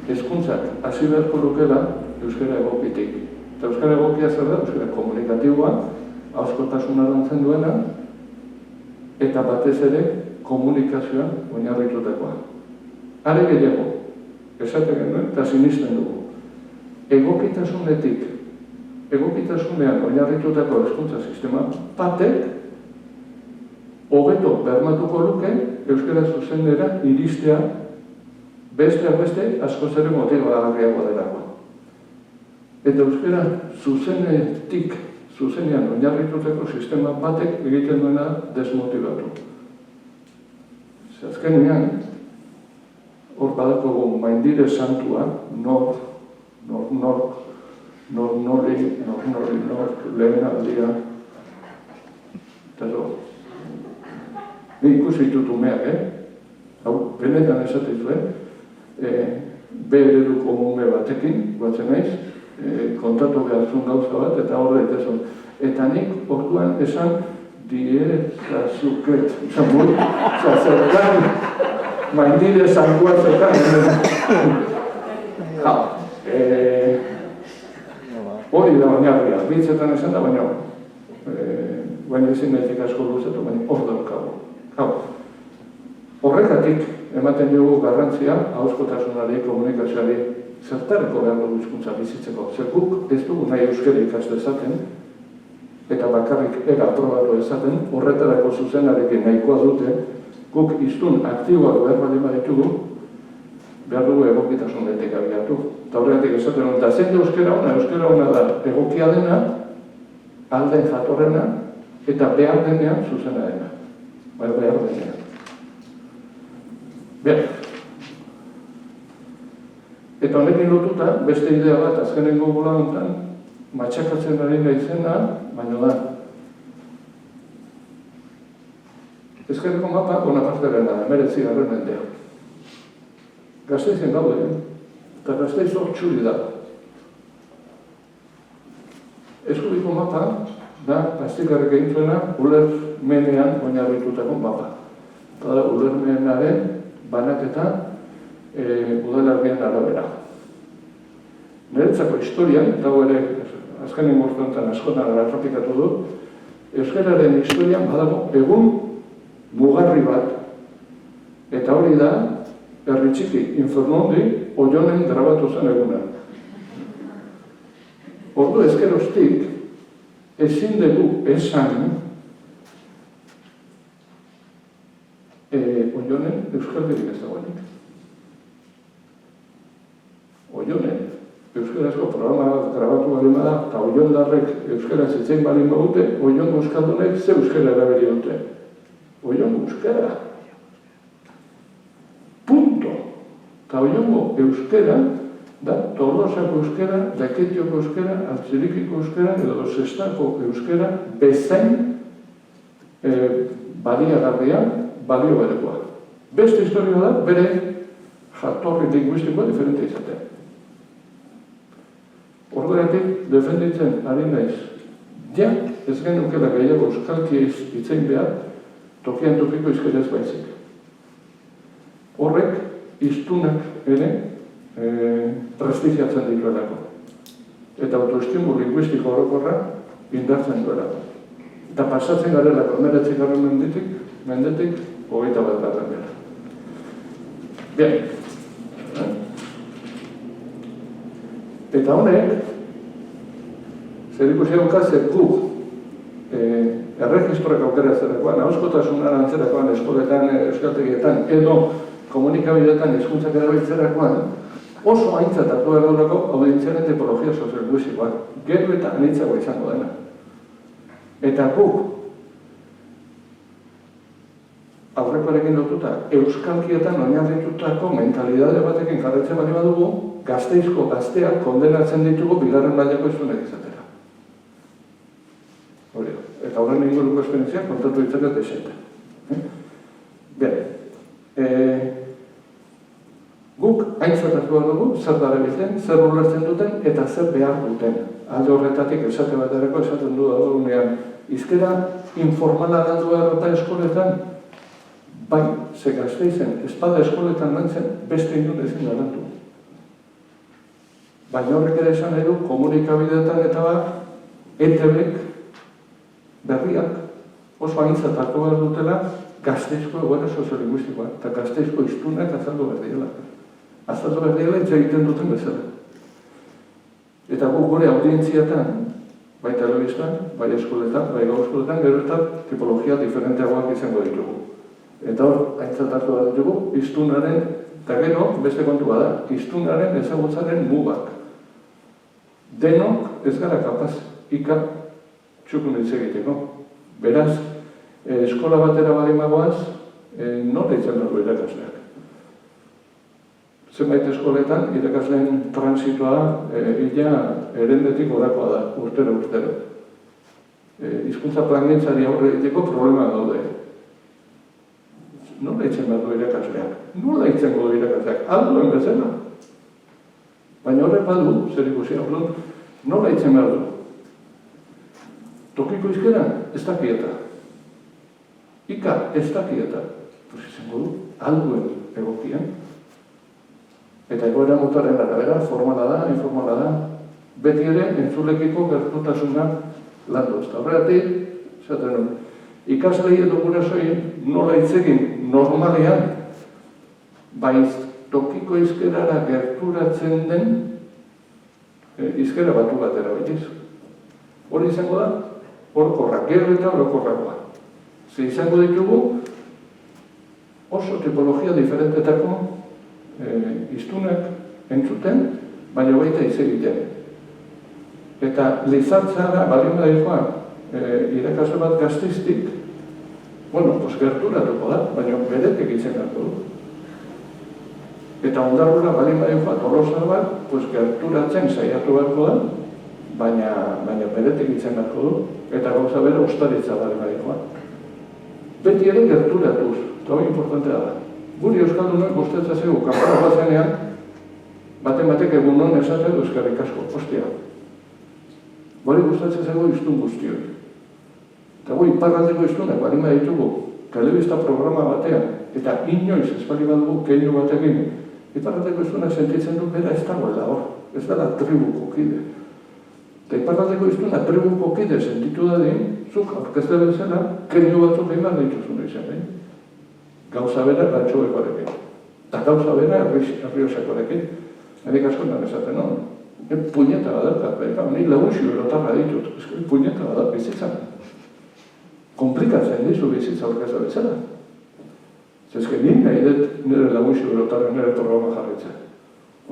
hezkuntzak hasi beharko lukela euskara egokitik. Eta euskara egokia zer da, euskara komunikatiboa, auzkotasuna lantzen duena, eta batez ere komunikazioan oinarritutakoa. Are gehiago, esaten genuen eta sinisten dugu. Egokitasunean oinarritutako hezkuntza sistema batek hobeto bermatuko luke euskara zuzenera iristea besteak beste askoz ere motibagarriagoa delako. Eta euskara zuzenean oinarritutako sistema batek egiten duena desmotibatu. Azkenean, hor badakogu maindire santua, nor, lehen aldia, eta zo. Ni ikusi ditut umeak, hau, benetan esate zuen, B ereduko ume batekin, guatzen naiz, kontatu beharzun gauza bat, eta horre itezun. Eta nik orduan esan diezazuket. Zertan, maindire zangoa zekan. Hori da baina, bitzetan esan da baina, baina ezin nahitik asko luzatu, baina hor daukagu. Horrekatik ematen dugu garrantzia ahozkotasunari, komunikazioari, zertareko behar dugu hizkuntza bizitzeko. Zer guk ez dugu nahi euskara ikas dezaten, eta bakarrik aprobatu ezaten, horretarako zuzenarekin nahikoa dute, guk hiztun aktiboak behar baldin baditugu, behar dugu egokitasunetik abiatu. Eta horregatik esaten dut, eta zein euskara ona da egokia dena, alden jatorrena, eta behar denean zuzena dena. Behar denean. Bien. Eta honekin lotuta, beste idea bat azkenengo bola honetan, matxakatzen ari naizena, baina da. Ezkerreko mapa Bonaparteren da, 19. mendea. Gasteizen gaude, eta Gasteiz hor txuri da. Eskubiko mapa da, Astikarrek egin zuena, ulermenean oinarritutako mapa. Eta da, ulermenaren banaketa udalerrien arabera. Niretzako historian, eta ere azkenen mortontan askotan arrapikatu du, euskararen historian badago egun mugarri bat, eta hori da, herri txiki Infernundi Oionen grabatu zen eguna. Ordu ezkeroztik, ezin dugu esan Oionen euskaldirik ez dagoenik. Oionen, euskarazko programa grabatu balima da, eta oiondarrek euskaraz etzein balima dute, oiongo euskaldunek ze euskara erabili dute. Oiongo euskara. Punto. Eta oiongo euskara da Tolosako euskara, Daketioko euskara, Altzirikiko euskara edo Sestako euskara bezain baliagarria, balio berekoa. Beste historia da, bere jatorri linguistikoa diferente izatea. Horregatik, defenditzen ari naiz. Ja, ez genukela gehiago euskalki hitzein behar, tokian tokiko izkeraz baizik. Horrek, hiztunak ere prestigiatzen dituelako. Eta autoestimu linguistiko orokorra indartzen duelako. Eta pasatzen garelako, 19. mendetik, 21. dela. Bien. Eta honek, zer ikusi daukatzen guk erregistroak aukera zerakoan, ahozkotasunan antzerakoan, eskoletan, euskaltegietan, edo komunikabideetan hizkuntzak erabiltzerakoan, oso aintzat hartu behar audientziaren tipologia soziolinguistikoa, gero eta anitzagoa izango dena. Eta guk, aurrekoarekin lotuta, euskalkietan oinarritutako mentalidade batekin jarraitzen bali badugu, Gasteizko gazteak kondenatzen ditugu bigarren mailako hiztunak izatera. Hori da. Eta horren inguruko esperientzia kontatu ditzaket esente. Bien. Guk aintzat hartu behar dugu, zer darabilten, zer ulertzen duten eta zer behar duten. Alde horretatik esate baterako esaten du dagoenean. Hizkera informala landu behar eta eskoletan, bai, ze Gasteizen, espada eskoletan lantzen, beste inun ezin da lantu. Baina horrek ere esan nahi du, komunikabideetan eta bat, ETBek berriak oso aintzat hartu behar dutela Gasteizko egoera soziolinguistikoa eta Gasteizko hiztunak azaldu behar direla. Azaldu behar direla hitz egiten duten bezala. Eta guk gure audientziatan, bai telebistan, bai eskoletan, bai gau eskoletan, gero eta tipologia diferenteagoak izango ditugu. Eta hor, aintzat hartu behar ditugu, hiztunaren, eta gero, beste kontua da, hiztunaren ezagutzaren mugak. Denok ez gara kapaz ika txukun hitz egiteko. Beraz, eskola batera balimagoaz, nola itzen dugu irakasleak. Zenbait eskoletan, irakasleen transitoa ila erendetik orakoa da, urtero. Hizkuntza plangintzari aurre egiteko problema daude. Nola itzen dugu irakasleak? Nola itzen dugu irakasleak? Alduen bezala. Baina horrek badu, zer ikusi, nola itzen behar du? Tokiko hizkeran, ez dakieta. Ika, ez dakieta. Pues izango du, alduen egokien. Eta egoera motaren arabera, formala da, informala da, beti ere entzulekiko gertutasuna landu. Ez da horregatik, zaten hori, ikaslei edo gurasoei nola itzegin normalean, baiz tokiko hizkerara gerturatzen den hizkera batu bat erabiliz. Hori izango da, orokorra, gero eta orokorrakoa. Ze izango ditugu oso tipologia diferentetako hiztunak entzuten, baina baita hitz egiten. Eta lizartzara, balin badikoa, irakasle bat Gasteiztik, bueno, pues gerturatuko da, baina beretek itzen gartu du. Eta Ondarrura balin badikoa, Tolosa bat, pues gerturatzen saiatu beharko da, baina beretek itzen gartu du, eta gauza bera ustaritza balin badikoa. Beti ere gerturatuz, eta hori importantea da. Guri Euskaldunok gustatzen zaigu, kanpora bazenean, batek egun non esaten eskerrik asko, ostia. Guri gustatzen zaigu hiztun guztioi. Eta guri iparraldeko hiztunak balin baditugu, telebista programa batean, eta inoiz ez bali badugu keinu batekin, iparraldeko hiztunak sentitzen du bera ez dagoela hor, ez dela tribuko kide. Eta iparraldeko hiztunak tribuko kide sentitu dadin, zuk aurkezte bezala, keinu batzuk egin behar dituzun izan, Gauza bera Gantxobekoarekin. Eta gauza bera Errioxakoarekin. Erik asko nan esaten, no? Puñeta badarkat, ni lagunxio erotarra ditut. Puñeta badar bizitzan. Komplikatzen dizu bizitza aurkezte bezala. Zezke nahi dut nire lagunxio erotarra nire programa jarritzea.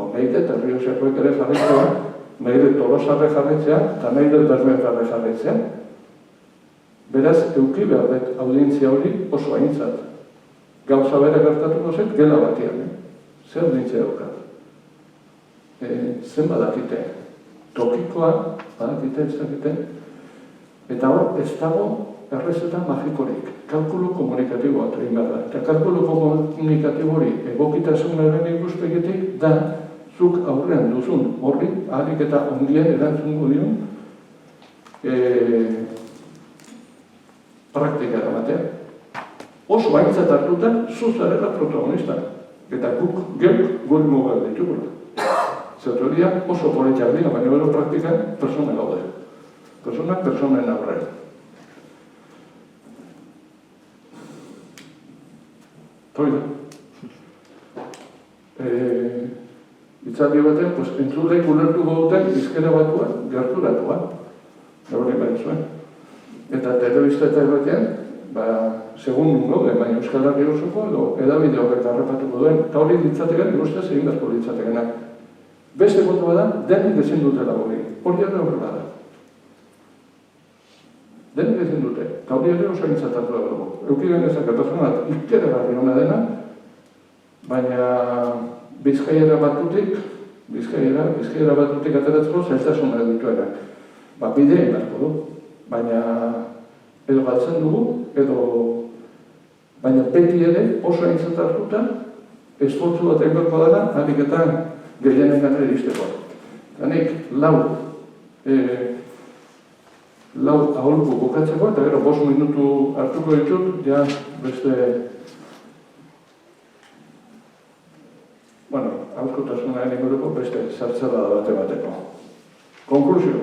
Nahi dut Errioxakoek ere jarritzea, nahi dut Tolosarre jarritzea, eta nahi dut Bermetarre jarritzea. Beraz, euki behar dut audientzia hori oso aintzat. Gauza bera gertatuko zen, gela batian, zer dintzea daukat. Zen badakite, tokikoa, badakite, ez dakite, eta hor, ez dago errezeta magikorik, kalkulu komunikatiboa egin behar da. Eta kalkulu komunikatibo hori egokitasunaren ikuspegitik da, zuk aurrean duzun horri, ahalik eta ongien erantzungo dion, praktika eramatea. Oso aintzat hartuta, zuzarela protagonista. Eta guk guri mugak ditugula. Zertoria oso politiak dira, baina bero praktikan persona gaude. Personak personen aurrean. Toida. Itzaldi baten, entzulek ulertuko duten hizkera batua, gerturatua. Hori behar zuen. Eta telebista eta erratean, segun nungo, baina Euskal Herri osoko edo edabide horrek harrapatuko duen, eta hori ditzategan, igustez egin beharko ditzateganak. Beste kontua da, denik ezin dutela hori. Hori ere horrela da. Denik ezin dute, eta hori ere oso aintzatatu da dugu. Euki genezak pertsona bat ikeragarri hona dena, baina Bizkaiera batutik ateratzeko zailtasuna dituenak. Bidea beharko du, baina edo galtzen dugu, baina beti ere oso aintzat hartuta, esfortzu bat egin dela, harik eta gehienen gana iristeko. Eta nik lau aholku bukatzeko, eta gero 5 minutu hartuko ditut, ja beste, hauskotasunaren inguruko beste zartzada bateko. Konklusio.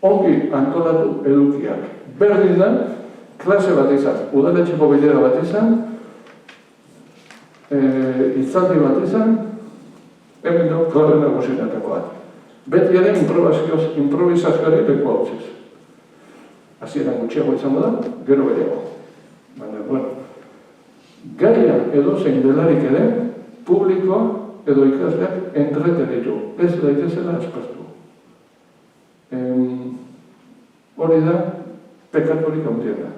Ongi antolatu edukiak. Berdin da, klase bat izan, udaletxeko bilera bat izan, hitzaldi bat izan, hemen dut gaude nagusinateko bat. Beti ere improvisazioari leku hau ziz. Hasieran gutxiago izango da, gero gehiago. Baina, bueno, gaia edo zein delarik ere, publikoa edo ikasleak entretenitu. Ez daitezela aspertu. Hori da, pekatorik handiena.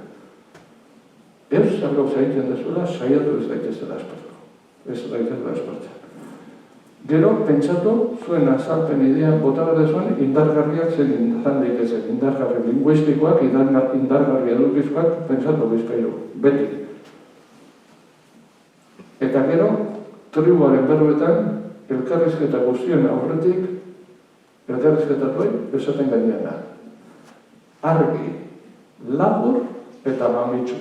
Ez gauza egiten dezuela, saiatu ez daitezela aspertu. Ez daitezela aspertzen. Gero, pentsatu, zuen azalpen idea bota behar zuen, indargarriak zen izan daitezen. Indargarri linguistikoak, indargarri edukizkoak, pentsatu bizkailu. Beti. Eta gero, tribuaren berbetan, elkarrizketa guztien aurretik, elkarrizketatuei esaten gainean da. Argi, labur eta mamitsu.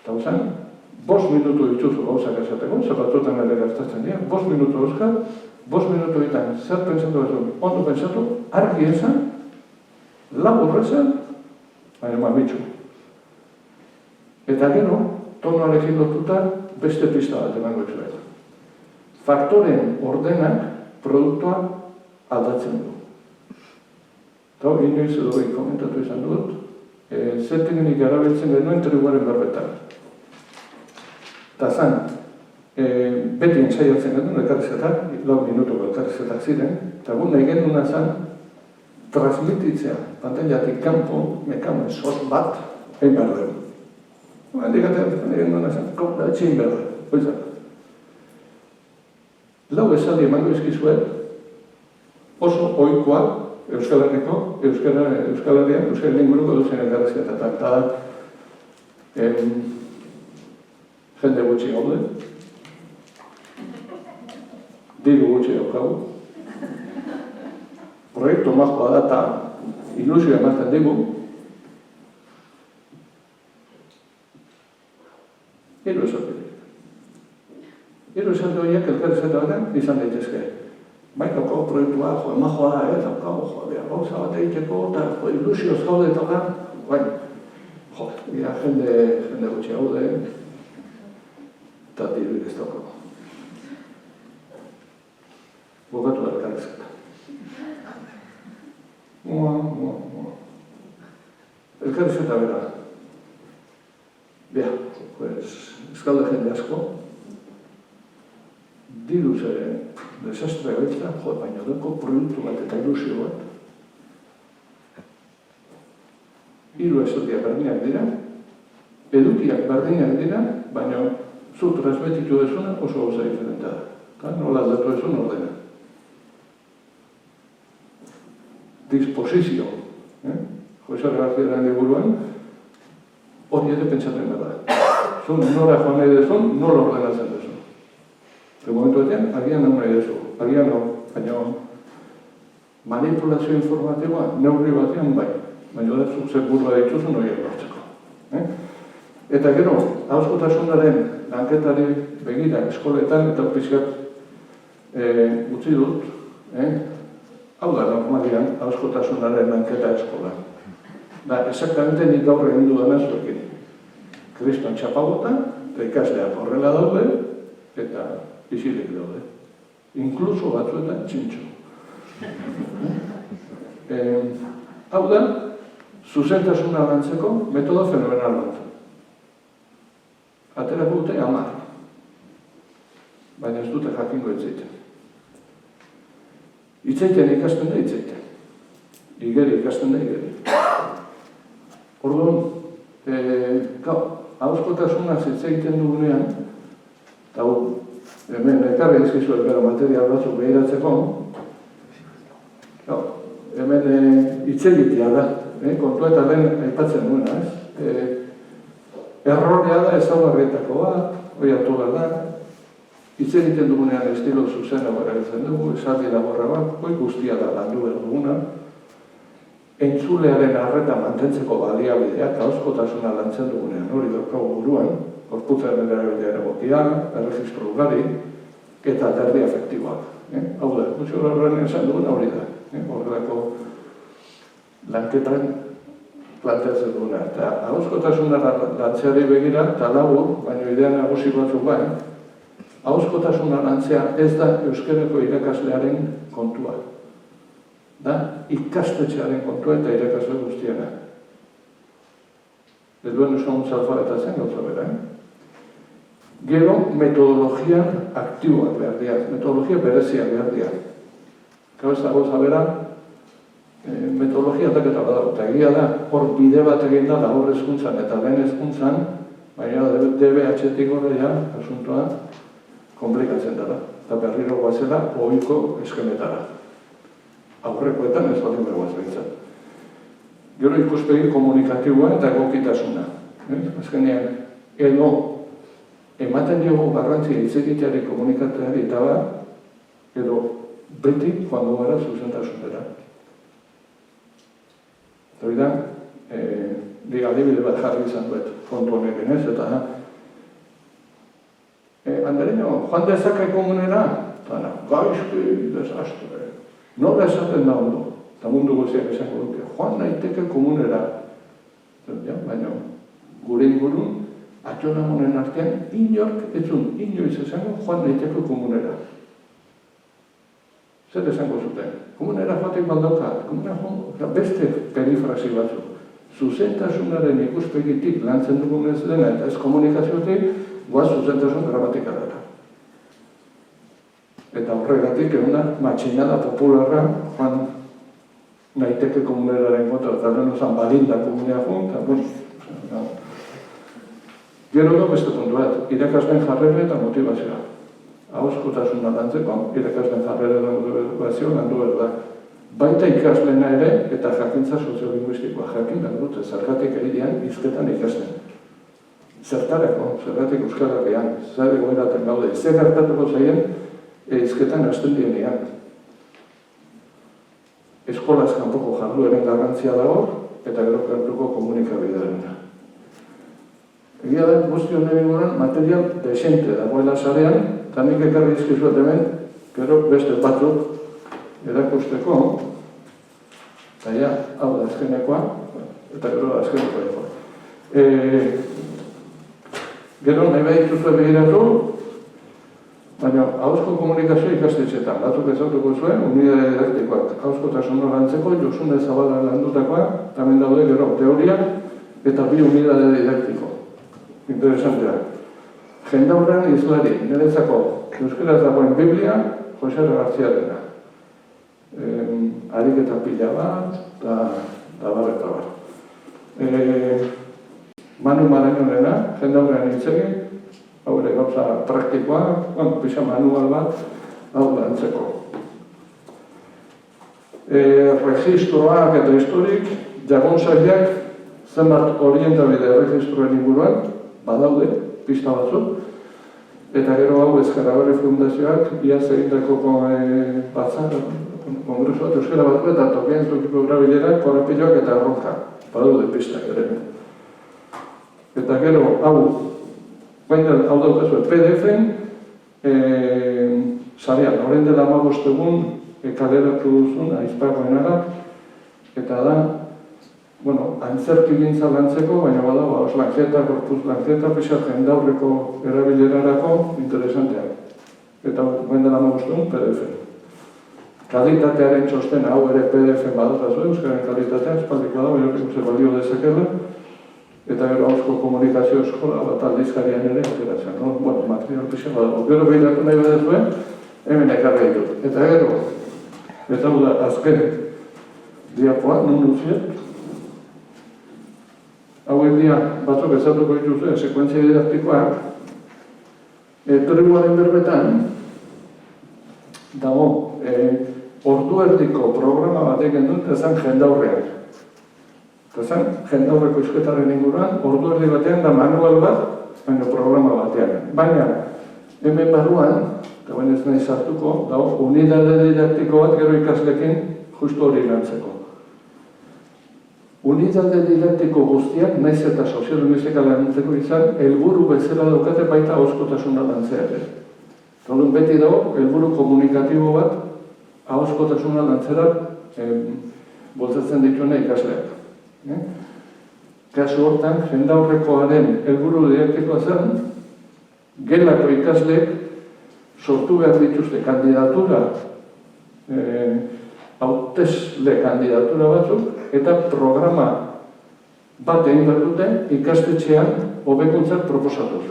Eta uzan, 5 minutu dituzu gauzak esateko, zapatuetan ere gaztatzen dira, 5 minutu euskal, 5 minutu ditan zer pentsatu bezun, ondo pentsatu, argi esan, labur esan, baina mamitsu. Eta gero, tonoarekin lotuta, beste pista bat emango izuet. Faktoren ordenak produktua aldatzen du. Eta hori inoiz edo komentatu izan dut, zer teknik erabiltzen genuen triguaren berbetan. Eta zan, beti entzaiatzen genuen elkarrizketak, 4 minutuko elkarrizketak ziren, eta gu nahi genuen zan, transmititzea, pantailatik kanpo, mekamen sos bat, egin behar dugu. Handikatea, nahi genuen zan, kopla etxein behar dugu, oizak. Lau esaldi emango izkizuet, oso ohikoa Euskal Herriko, Euskal Herrian, Euskal Linguruko duzen elkarrizketetan. Eta jende gutxi gaude, diru gutxi daukagu, proiektu mazkoa da eta ilusioa ematen digu, hiru esaldi. Hiru esaldi horiek elkarrizketa batean izan daitezke. Bai, daukagu proiektua, emajoa da, daukagu, gauza bat egiteko, eta ilusioz gaude eta da, bai, jende gutxi gaude, eta diruik ez daukagu. Bukatu da elkarrizketa. Elkarrizketa bera. Bea, eskalde jende asko, diruz ere desastre gaitza, baina deko proiektu bat eta ilusio bat. Hiru esaldiak berdinak dira, edukiak berdinak dira, baina zu transmititu dezuna oso gauza diferenta da. Nola aldatu dezun ordena. Disposizio. Joizar Garziaren liburuan, hori ere pentsatzen da. Zun nora joan nahi dezun, nola ordenatzen dezun. Eta momentu batean, agian nahi nahi dezu. Agian baina manipulazio informatiboa neurri batean bai. Baina da zuk zer burua dituzun horiek lortzeko. Eta gero, ahozkotasunaren lanketari begira eskoletan eta pixkat utzi dut, hau da normalian ahozkotasunaren lanketa eskola. Da, exactamente nik gaur egin dudana zuekin. Kriston txapagota, eta ikasleak horrela daude, eta isilik daude. Inkluso batzuetan txintxo. Hau da, zuzentasuna lantzeko metodo fenomenal bat. Aterako dute 10. Baina ez dute jakingo hitzeiten. Hitzeiten ikasten da hitzeiten. Igeri ikasten da igeri. Orduan, ahozkotasunaz hitz egiten dugunean, eta hemen ekarri ezkizuet gara material batzuk behiratzeko, hemen hitz egitea da, kontua eta den aipatzen duena, ez? Errorea da ezaugarrietako bat, hori hartu behar da, hitz egiten dugunean estilo zuzena erabiltzen dugu, esaldi laborra bat, hori guztia da landu behar duguna, entzulearen arreta mantentzeko baliabideak, ahozkotasuna lantzen dugunean, hori daukagu buruan, gorputzaren erabilera egokia, erregistro ugari, eta derbi afektiboak. Hau da, gutxi horren esan duguna hori da. Horrelako lanketan planteatzen duguna. Eta ahozkotasuna lantzeari begira, eta labur, baina idea nagusi batzuk bai, ahozkotasuna lantzea ez da euskerako irakaslearen kontua. Da, ikastetxearen kontua eta irakasle guztiena. Ez duen euskal alfabetatzen gauza bera, Gero, metodologia aktiboak behar dira, metodologia berezia behar dira. Gau ez da gauza bera, metodologia aldaketa badago, eta egia da, hor bide bat egin da labor hezkuntzan eta lehen hezkuntzan, baina DBH-tik horreia, asuntoa, komplikatzen dara. Eta berriro guazela, ohiko eskenetara. Aurrekoetan ez baldin begoaz behintzat. Gero ikuspegi komunikatiboa eta egokitasuna. Azkenean, edo ematen diogu garrantzia hitz egiteari komunikateari eta edo beti joango gara zuzentasunera. Hori da, adibide bat jarri izan duet kontu honekin ez, eta Andereño, joan dezake komunera, eta gaizki, desastre. Nola esaten da ondo, eta mundu guztiak esango duke, joan naiteke komunera. Baina, gure ingurun, atxonamonen artean, inork inoiz esango, joan naiteke komunera. Zer esango zuten? Komunera joatik baldaukat, beste perifrasi batzuk. Zuzentasunaren ikuspegitik lantzen dugun ez dena eta ez komunikaziotik, goaz zuzentasun gramatikarara. Eta horregatik eguna matxinada popularra joan naiteke komuneraren kontra, eta lehen osan balinda komunea joan, eta gero da beste puntu bat, irakasleen jarrera eta motivazioa. Ahozkotasuna lantzeko, irakasleen jarrera eta motivazioa landu behar da. Baita ikaslena ere eta jakintza soziolinguistikoa jakin behar dute, zergatik eridean hizketan ikasten. Zertarako, zergatik Euskal Herrian, zer egoeraten gaude, zer gertatuko zaien hizketan hasten dienean. Eskolaz kanpoko jardueren garrantzia dago eta gero kanpoko komunikabidearena. Egia da, guzti honen inguruan material desente dagoela sarean, eta nik ekarri izkizuet hemen, gero beste batzuk erakusteko, eta ja, hau da azkenekoa, eta gero da azkenekoa. Gero nahi behar dituzue begiratu, baina ahozko komunikazioa ikastetxetan, batzuk ezautuko zuen, unidade didaktikoak, ahozkotasun lantzeko, Josune Zabala landutakoa, tamen daude gero teoria, eta 2 unidade didaktiko. Interesantea. Jendaurrean izlari, niretzako euskaraz dagoen Biblia, Jose Garziarena. Ariketa pila bat, eta bar. Manu Marañonena, jendaurrean itzegin, hau ere gauza praktikoa, pisa manual bat, hau lantzeko. Registroak eta historik, jagontzaileak, zenbat orientabide registroen inguruan, badaude, pista batzuk, eta gero hau Ezkerrabere Fundazioak, iaz egindako batzar, kongresu bat euskara batu eta tokian tokiko grabilera, korapiloak eta arronka, badaude pistak ere. Eta gero, hau daukazue PDF-en, sarean, orain dela 15 egun, kaleratu duzun, aizpagoenagak, eta da, antzerki gintza lantzeko, baina badago, lanketa, korpus lanketa, pixat jendaurreko erabilerarako interesanteak. Eta orain dela 15 egun, PDF-en. Kalitatearen txostena, hau ere PDF-en badatazu, euskaren kalitatea, espaldiko da, hori balio dezakela, eta gero ahozko komunikazio eskola bat aldizkarian ere ateratzen. Material pixen badago. Gero behiratu nahi badazuen, hemen ekarri ditut. Eta gero, eta hau da azken diapoa, non duziet. Hau dia batzuk ezatuko dituzue, sekuentzia didaktikoak. Tribuaren berbetan, dago, ordu erdiko programa batek endut, ezan jendaurrean. Eta jendaurreko hizketaren inguruan, ordu erdi batean da manual bat, baina programa batean. Baina, hemen barruan, eta baina ez nahi sartuko, dago, unidade didaktiko bat gero ikaslekin justu hori lantzeko. Unidade didaktiko guztiak, naiz eta soziolinguistika lantzeko izan, helburu bezala daukate baita ahozkotasuna lantzea ere. Orduan beti dago, helburu komunikatibo bat, ahozkotasuna lantzera bultzatzen dituena ikasleak. Kasu hortan, jendaurrekoaren helburu didaktikoa zen, gelako ikasleek sortu behar dituzte kandidatura, hautesle kandidatura batzuk, eta programa bat egin behar dute ikastetxean hobekuntzak proposatuz.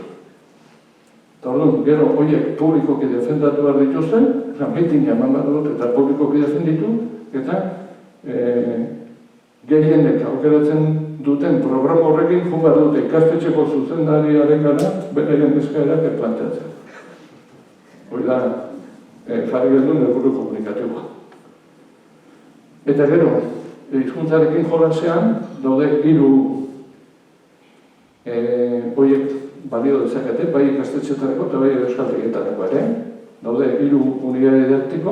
Eta orduan, gero horiek publikoki defendatu behar dituzten, mitinga eman behar dut eta publikoki defenditu, eta gehienek aukeratzen duten programa horrekin joan behar dute ikastetxeko zuzendariaren gara beraien eskaerak planteatzen. Hori da, jarri geldun helburu komunikatiboa. Eta gero, hizkuntzarekin jolasean daude 3 horiek balio dezakete, bai ikastetxeetarako eta bai euskaltegietarako ere. Daude 3 unitate didaktiko,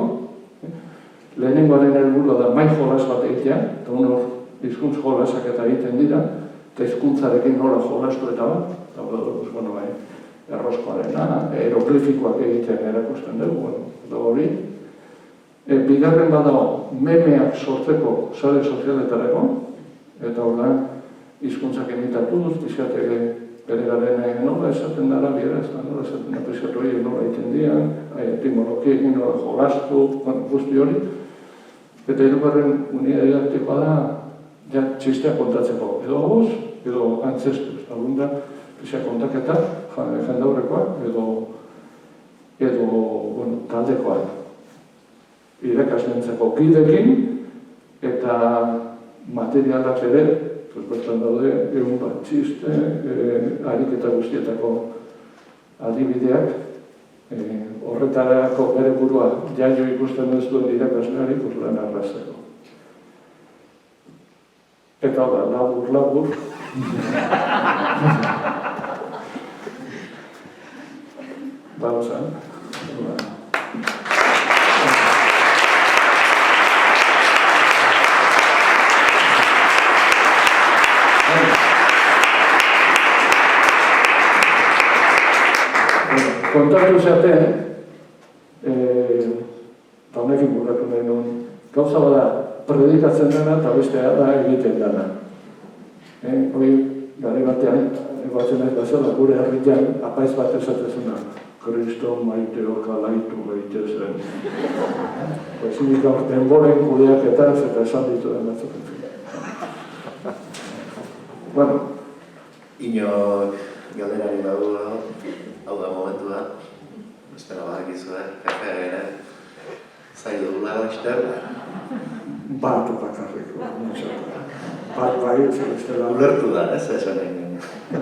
lehenengoaren helburua da mai jolas bat egitea, eta hor hizkuntz jolasak eta egiten dira, eta hizkuntzarekin nola jolastu eta bat, eta erroskoarena, aeroglifikoak egiten erakusten dugu, eta hori. Bigarren badago, memeak sortzeko sare sozialetarako, eta hor da, hizkuntzak imitatuz, pixkate bere garen nola esaten dara, biera ez da, nola esaten da, pixkatu horiek nola egiten dian, etimologiekin nola jolastu, guzti hori. Eta hirugarren unitate didaktikoa da, ja txistea kontatzeko, edo goz, edo antzestuz, hau da, pixka kontaketa, jendaurrekoak, edo taldekoak. Irakaslentzako kidekin, eta materialak ere, bertan daude, egun bat txiste, ariketa guztietako adibideak, horretarako bere burua jaio ikusten ez duen irakasleari lan arrazeko. Eta da, labur. Bauzan. Kontatu zaten, eta honekin burratu nahi nuen, gauza bada predikatzen dena eta bestea da egiten dena. Hori, gari batean, egoatzen ez bazela, gure herrian apaiz bat esatezuna. Kristo maiteok alaitu gaitezen. Ezinik gaur denboren kudeaketaz eta esan ditu den batzuk. Bueno. Inok galderari badu hau da momentu da. Bestela badakizue, kafea gara. Zai dugula ester. Bat bakarriko. Bat bai, bestela. Ulertu da, ez esan egin.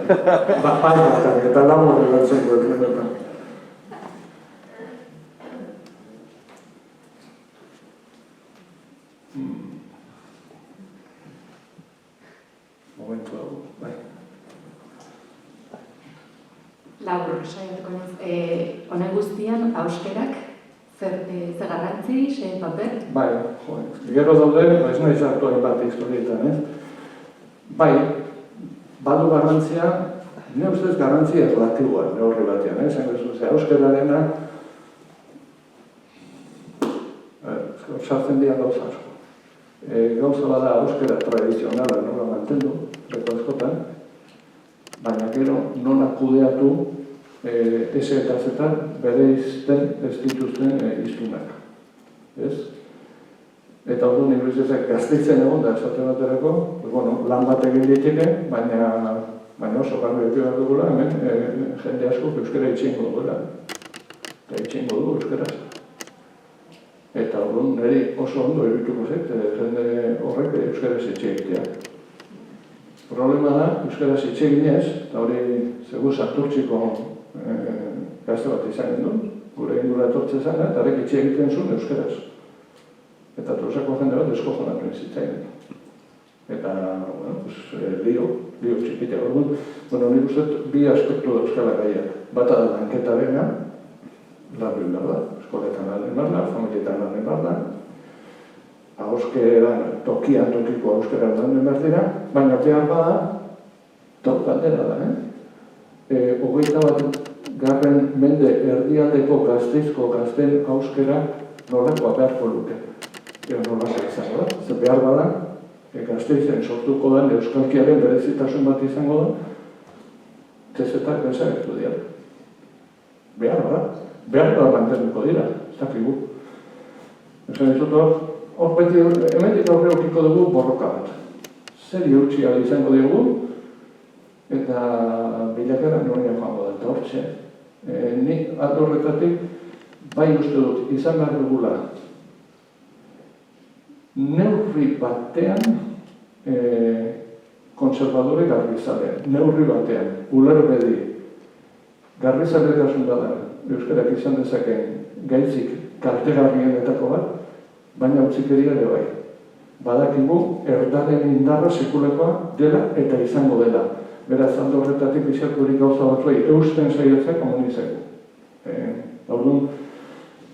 Bat bakarrik, eta lamor egatzen dut. Momentu hau, bai. Labur, saiatuko naiz. Honen guztian, hauskerak, zer garrantzi, ze paper? Bai, gero daude, ez nahi zartuen bat historietan, Bai, badu garrantzia, ne ustez garrantzia erlatibua, neurri batean, Ze hauskerarena, sartzen dira gauza asko. Gauza bada hauskera tradizionala nola mantendu, reko askotan, baina gero nola kudeatu ese eta zetan bere izten ez dituzten iztunak. Eta orduan iruditzezak gazteitzen egon da esate baterako, lan bat egin diteke, baina oso garbi eki behar dugula, hemen jende asko euskara itxingo duela. Eta itxingo du euskaraz. Eta orduan niri oso ondo irudituko zait, jende horrek euskaraz etxe egitea. Problema da, euskaraz etxe eginez, eta hori zegu sarturtziko gazte bat izan genuen, gure ingura etortzen zen, eta horrek etxe egiten zuen euskaraz. Eta trosako jende bat esko jonatu izitzaien. Eta, lio txikitea. Orduan, nik uste bi aspektu da euskara gaiak. Bata da lanketa bena, lan behar da, eskoletan lan behar da, familietan lan behar da, ahoskeran, tokian tokiko ahoskeran lan behar dira, baina behar bada, top bandera da, 21. Mende erdialdeko gazteizko gazten ahoskera nolakoa beharko luke. Nolasa izango da, ze behar bada, gazteizen sortuko den euskalkiaren berezitasun bat izango da, tezetak bezagertu dira. Behar bada mantenuko dira, ez dakigu. Esan dizut hor beti emetik aurre okiko dugu borroka bat. Zer eutxi izango dugu, eta bilakera noria joango da, eta hortxe. Nik horretatik bai uste dut izan behar dugula neurri batean konservadore garbizalean, neurri batean, ulerbedi, garbizaletasun da euskarak izan dezakeen gaitzik kaltegarrienetako bat, baina utzikeria ere bai. Badakigu erdaren indarra sekulekoa dela eta izango dela. Beraz, alde horretatik bizarkurik gauza batzuei eusten saiatzea komunitzeko. Orduan,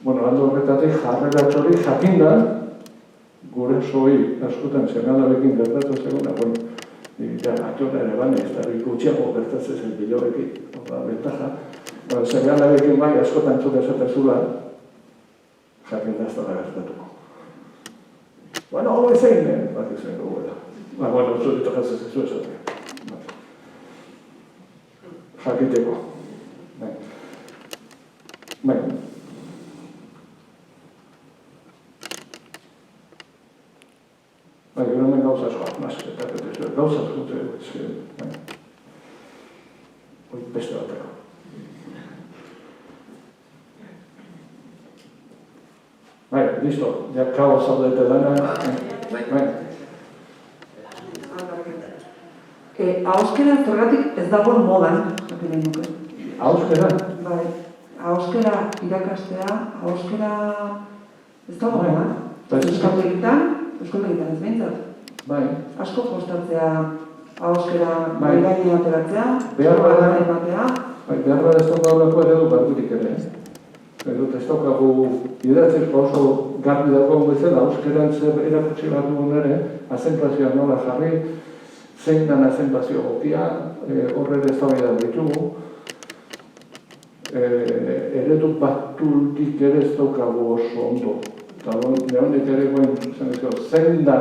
alde horretatik jarrera txori jakinda, gure soi askotan seme-alabekin gertatu zeguna, atxora ere bane, ez da gutxiago gertatzen zen bilobekin, bentaja. Seme-alabekin bai askotan txoka esatezula, jakinda ez da gertatuko. Hau ezein, bat ezein duguela. Zurito jatzen zezu esatea. Jakiteko. Gero hemen gauza asko, masketak eta ez gauza asko beste bateko. Listo, ja kaos zaudete dana. Ahoskera zergatik ez dagoen modan, jakin nahi nuke. Ahoskera? Bai, ahoskera irakastea, ahoskera ez dago modan. Euskaltegitan ez behintzat. Bai. Asko kostatzea ahoskera bai gaini ateratzea, behar ematea. ez dagoelako eredu barburik ere. Ez daukagu idatzeko oso garbi dagoen bezala, ahoskeran zer erakutsi behar dugun ere, azentuazioa nola jarri, zein dan azentuazio gokia, horre ere eztabaida ditugu. Eredu batultik ere ez daukagu oso ondo. Eta nehonik ere guen, zein da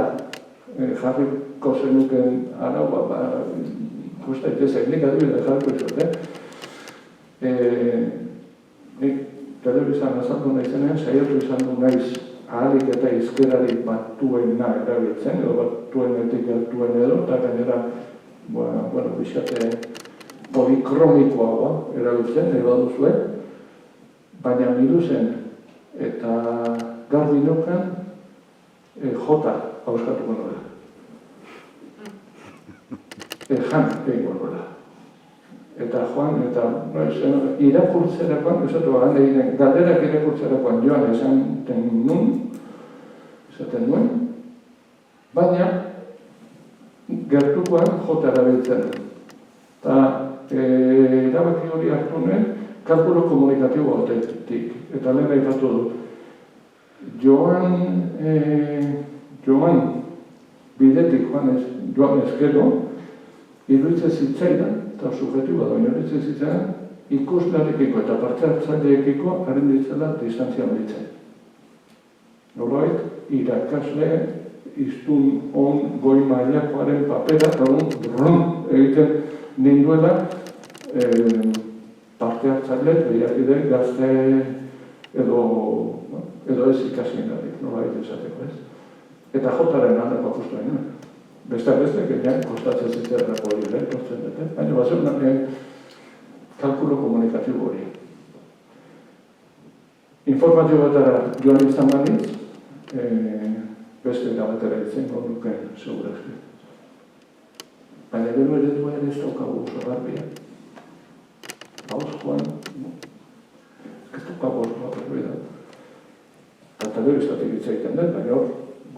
jarriko zenuken araua, justa itezak, nik adibide jarriko izot, nik telebizan azaldu nahi zenean, saiatu izan du naiz ahalik eta izkerari batuena erabiltzen, edo batuenetik gertuen edo, eta gainera, bizate polikromikoa erabiltzen, nahi baduzue, baina miruzen eta garbi neukan jota hauskatuko nola. Jan egingo nola. Eta joan, eta irakurtzerakoan, galderak irakurtzerakoan joan esaten nuen, baina gertukoan jota erabiltzen. Eta erabaki hori hartu nuen, kalkulo komunikatibo batetik. Eta lehen aipatu dut. Joan bidetik joan ezkero, iruditzen zitzaidan, eta subjetiboa da, iruditzen zitzaidan, ikuslearekiko eta parte-hartzaileekiko haren ditzela distantzia handitzen. Nolabait, irakasle, iztun on goi mailakoaren papera, eta egiten ninduela parte-hartzaile, behiakide gazte edo ez ikasinarik, nolabait esateko ez. Eta jotaren handako justuen, besteak beste, gehiago kostatzen zitzerako hori ere, kostatzen dute, baina bazen nahi kalkulo komunikatibo hori. Informatiboetara joan izan baniz, beste gabatera izango duken, segurazki. Baina gero eredua ere ez daukagu oso garbia. Hauz joan, ez daukagu oso garbia. Eta gero izatik itzaiten den, baina hor,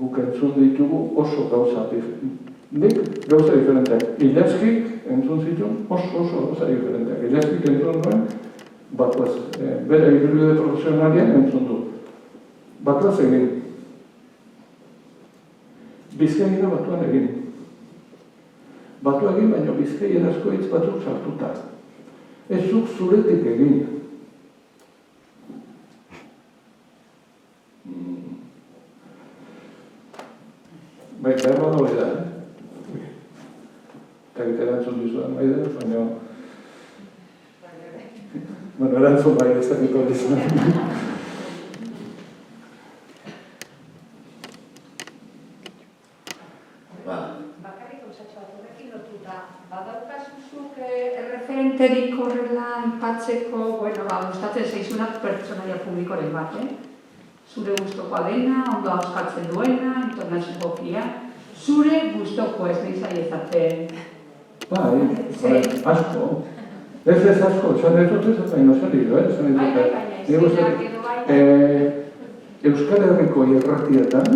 guk entzun ditugu oso gauza diferenteak. Ilazkik entzun zituen oso gauza diferenteak. Ilazkik entzun duen, batuaz, bere ibilbide profesionalien entzun du. Batuaz egin. Bizkaia batuan egin. Batu egin, baina Bizkaia asko hitz batzuk sartuta. Ez zuk zuretik egin. Bai, behar bat hori da, Eta erantzun dizudan bai da, baina... erantzun bai ez dakiko dizudan. Bakarrik osatxo bat horrekin lotuta, badaukazuzuk erreferenterik horrela ipatzeko, gustatzen zaizunak pertsonaia publikoren bat, Zure gustokoa dena, ondo hauskatzen duena, intonazio gokia. Zure gustoko ez nahi zaiezaten. Bai, asko. Ez asko, esan ez dut ez baino zerilo, Euskal Herriko irratietan,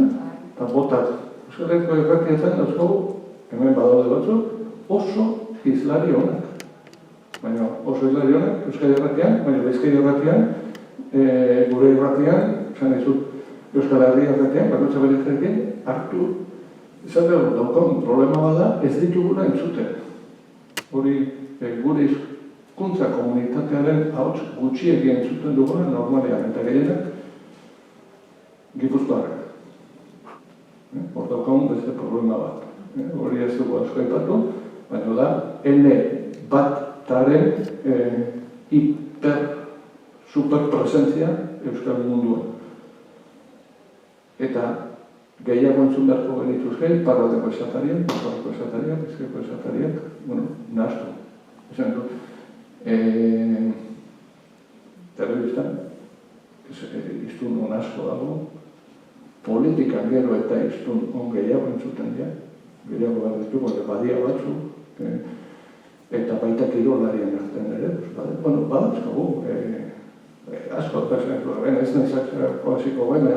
eta botat, Euskal Herriko irratietan dauzko, hemen badaude batzuk, oso hizlari onak. Baina oso hizlari onak, Euskal Irratian, baina Bizkaia Irratian, gure irratian, esan dizut, Euskal Herria Irratian, bakoitza beretzekin, hartu, izateko daukagun problema bada, ez ditugula entzuten. Hori gure hizkuntza komunitatearen ahots gutxiegi entzuten duguna normalean, eta gehienak Gipuzkoarrak. Hor daukagun beste problema bat. Hori ez dugu asko aipatu, baina da, N1-aren superpresentzia Euskal munduan. Eta gehiago entzun beharko genituzke, Iparraldeko esatariak, Nafarroako esatariak, Bizkaiko esatariak, nahastu. Esan dut, telebistan, iztun on asko dago, politikan gero eta iztun on gehiago entzuten dira, gehiago behar ditugu, badia batzu, eta baita kirolarien artean ere, badatzkagu, asko, ez nezakzerako hasiko baina,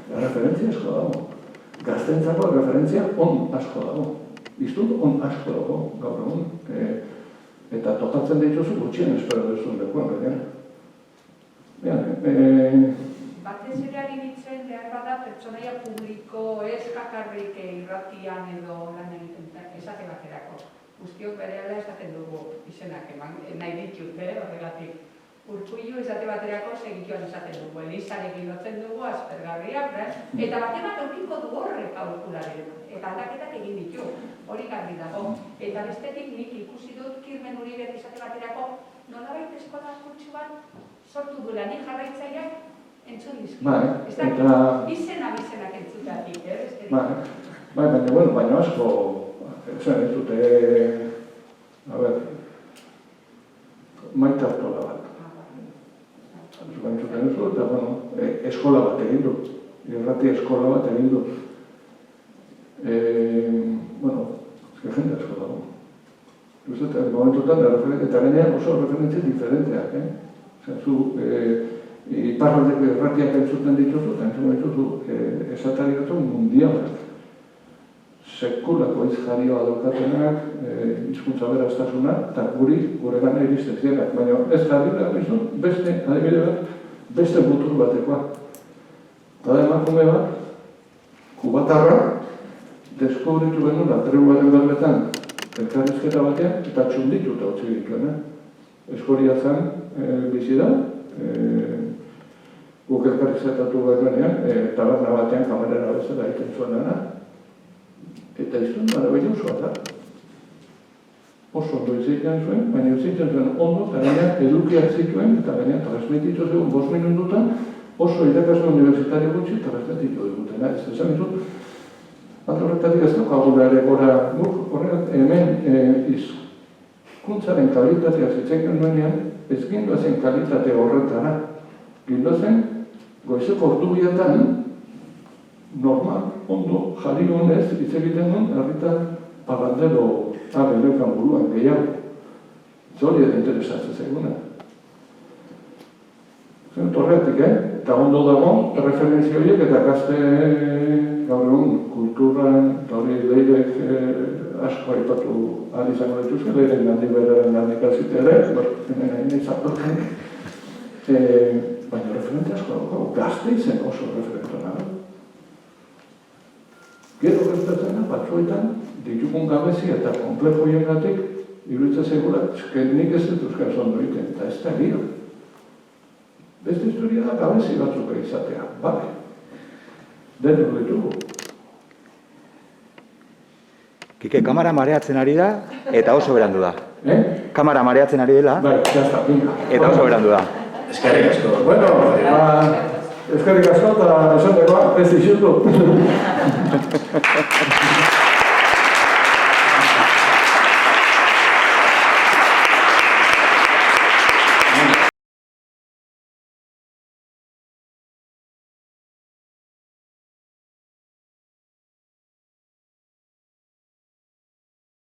referentzia asko dago. Gaztentzako referentzia on asko dago. Iztun on asko dago, gaur egun. Eta tokatzen dituzu gutxien espero duzun lekuan, gainera. Batez ere ari nintzen behar bada pertsonaia publiko ez jakarrik irratian edo lan egiten esate baterako. Guztiok berehala esaten dugu izenak eman, nahi ditut, horregatik. Urkullu esate baterako segituan esaten dugu, Elisarekin lotzen dugu, aspergarria, eta bate bat aurkiko du horrek aurkularen, eta aldaketak egin ditu, hori garbi dago. Eta bestetik nik ikusi dut Kirmen Uribe esate baterako nolabait eskola kurtsu bat sortu duela, nik jarraitzaileak entzun dizkitu. Izenak entzutatik, baina asko, esan ez dute, Maite Artola bat. Entzuten duzu, eta, eskola bat egin du. Irrati eskola bat egin du. Jende asko dago. Momentutan, eta gainean oso referentzia diferenteak, zu, Iparraldeko irratiak entzuten dituzu, eta entzuten dituzu esatari datu mundialak. Sekulako izjarioa daukatenak, hizkuntza beraztasuna, eta gure gana iristen zirenak. Baina ez jarri da, beste, adibide bat, beste mutur batekoa. Eta emakume bat, kubatarra, deskubritu genuen, atreu baten berbetan, elkarrizketa batean, eta txundituta utzi dituen. Eskoria zen bizi da, guk elkarrizketatu berenean, taberna batean kamerara bezala egiten zuen dena, eta izan maravillosoa da. Oso ondo izan zuen, baina izan zuen ondo, eta gainean edukiak zituen, eta gainean transmititu zuen 5 minututan, oso irakasle universitario gutxi transmititu digutena. Ez esan izut, alde horretatik ez dukagun ere gora, guk horregat hemen hizkuntzaren kalitatea zitzen genuenean, ez gindoazen kalitate horretara. Gindoazen, goizeko ordu normal, ondo, jarri honez, hitz egiten duen, herritar pagandero abeneukan buruan gehiago. Zori edo interesatzen zaiguna. Horretik, eta ondo dago, referentzia horiek eta gazte gaur egun kulturan, eta hori leirek asko aipatu ahal izango dituzke, leiren gandik beraren gandik azitere, hemen izatotzen. Baina referente asko dago, gazte izen oso referentona. Gero gertatzen da, batzuetan, ditugun gabezia eta komplejo hiengatik, iruditzen segura, nik ez dut euskara zondo egiten, eta ez da giro. Beste historia da gabezi batzuk izatea, bale. Denok ditugu. Kike, kamara mareatzen ari da, eta oso berandu da. Kamara mareatzen ari dela, eta oso berandu da. Eskerrik asko. Bueno, eskerrik asko eta esan dagoa, ez izutu.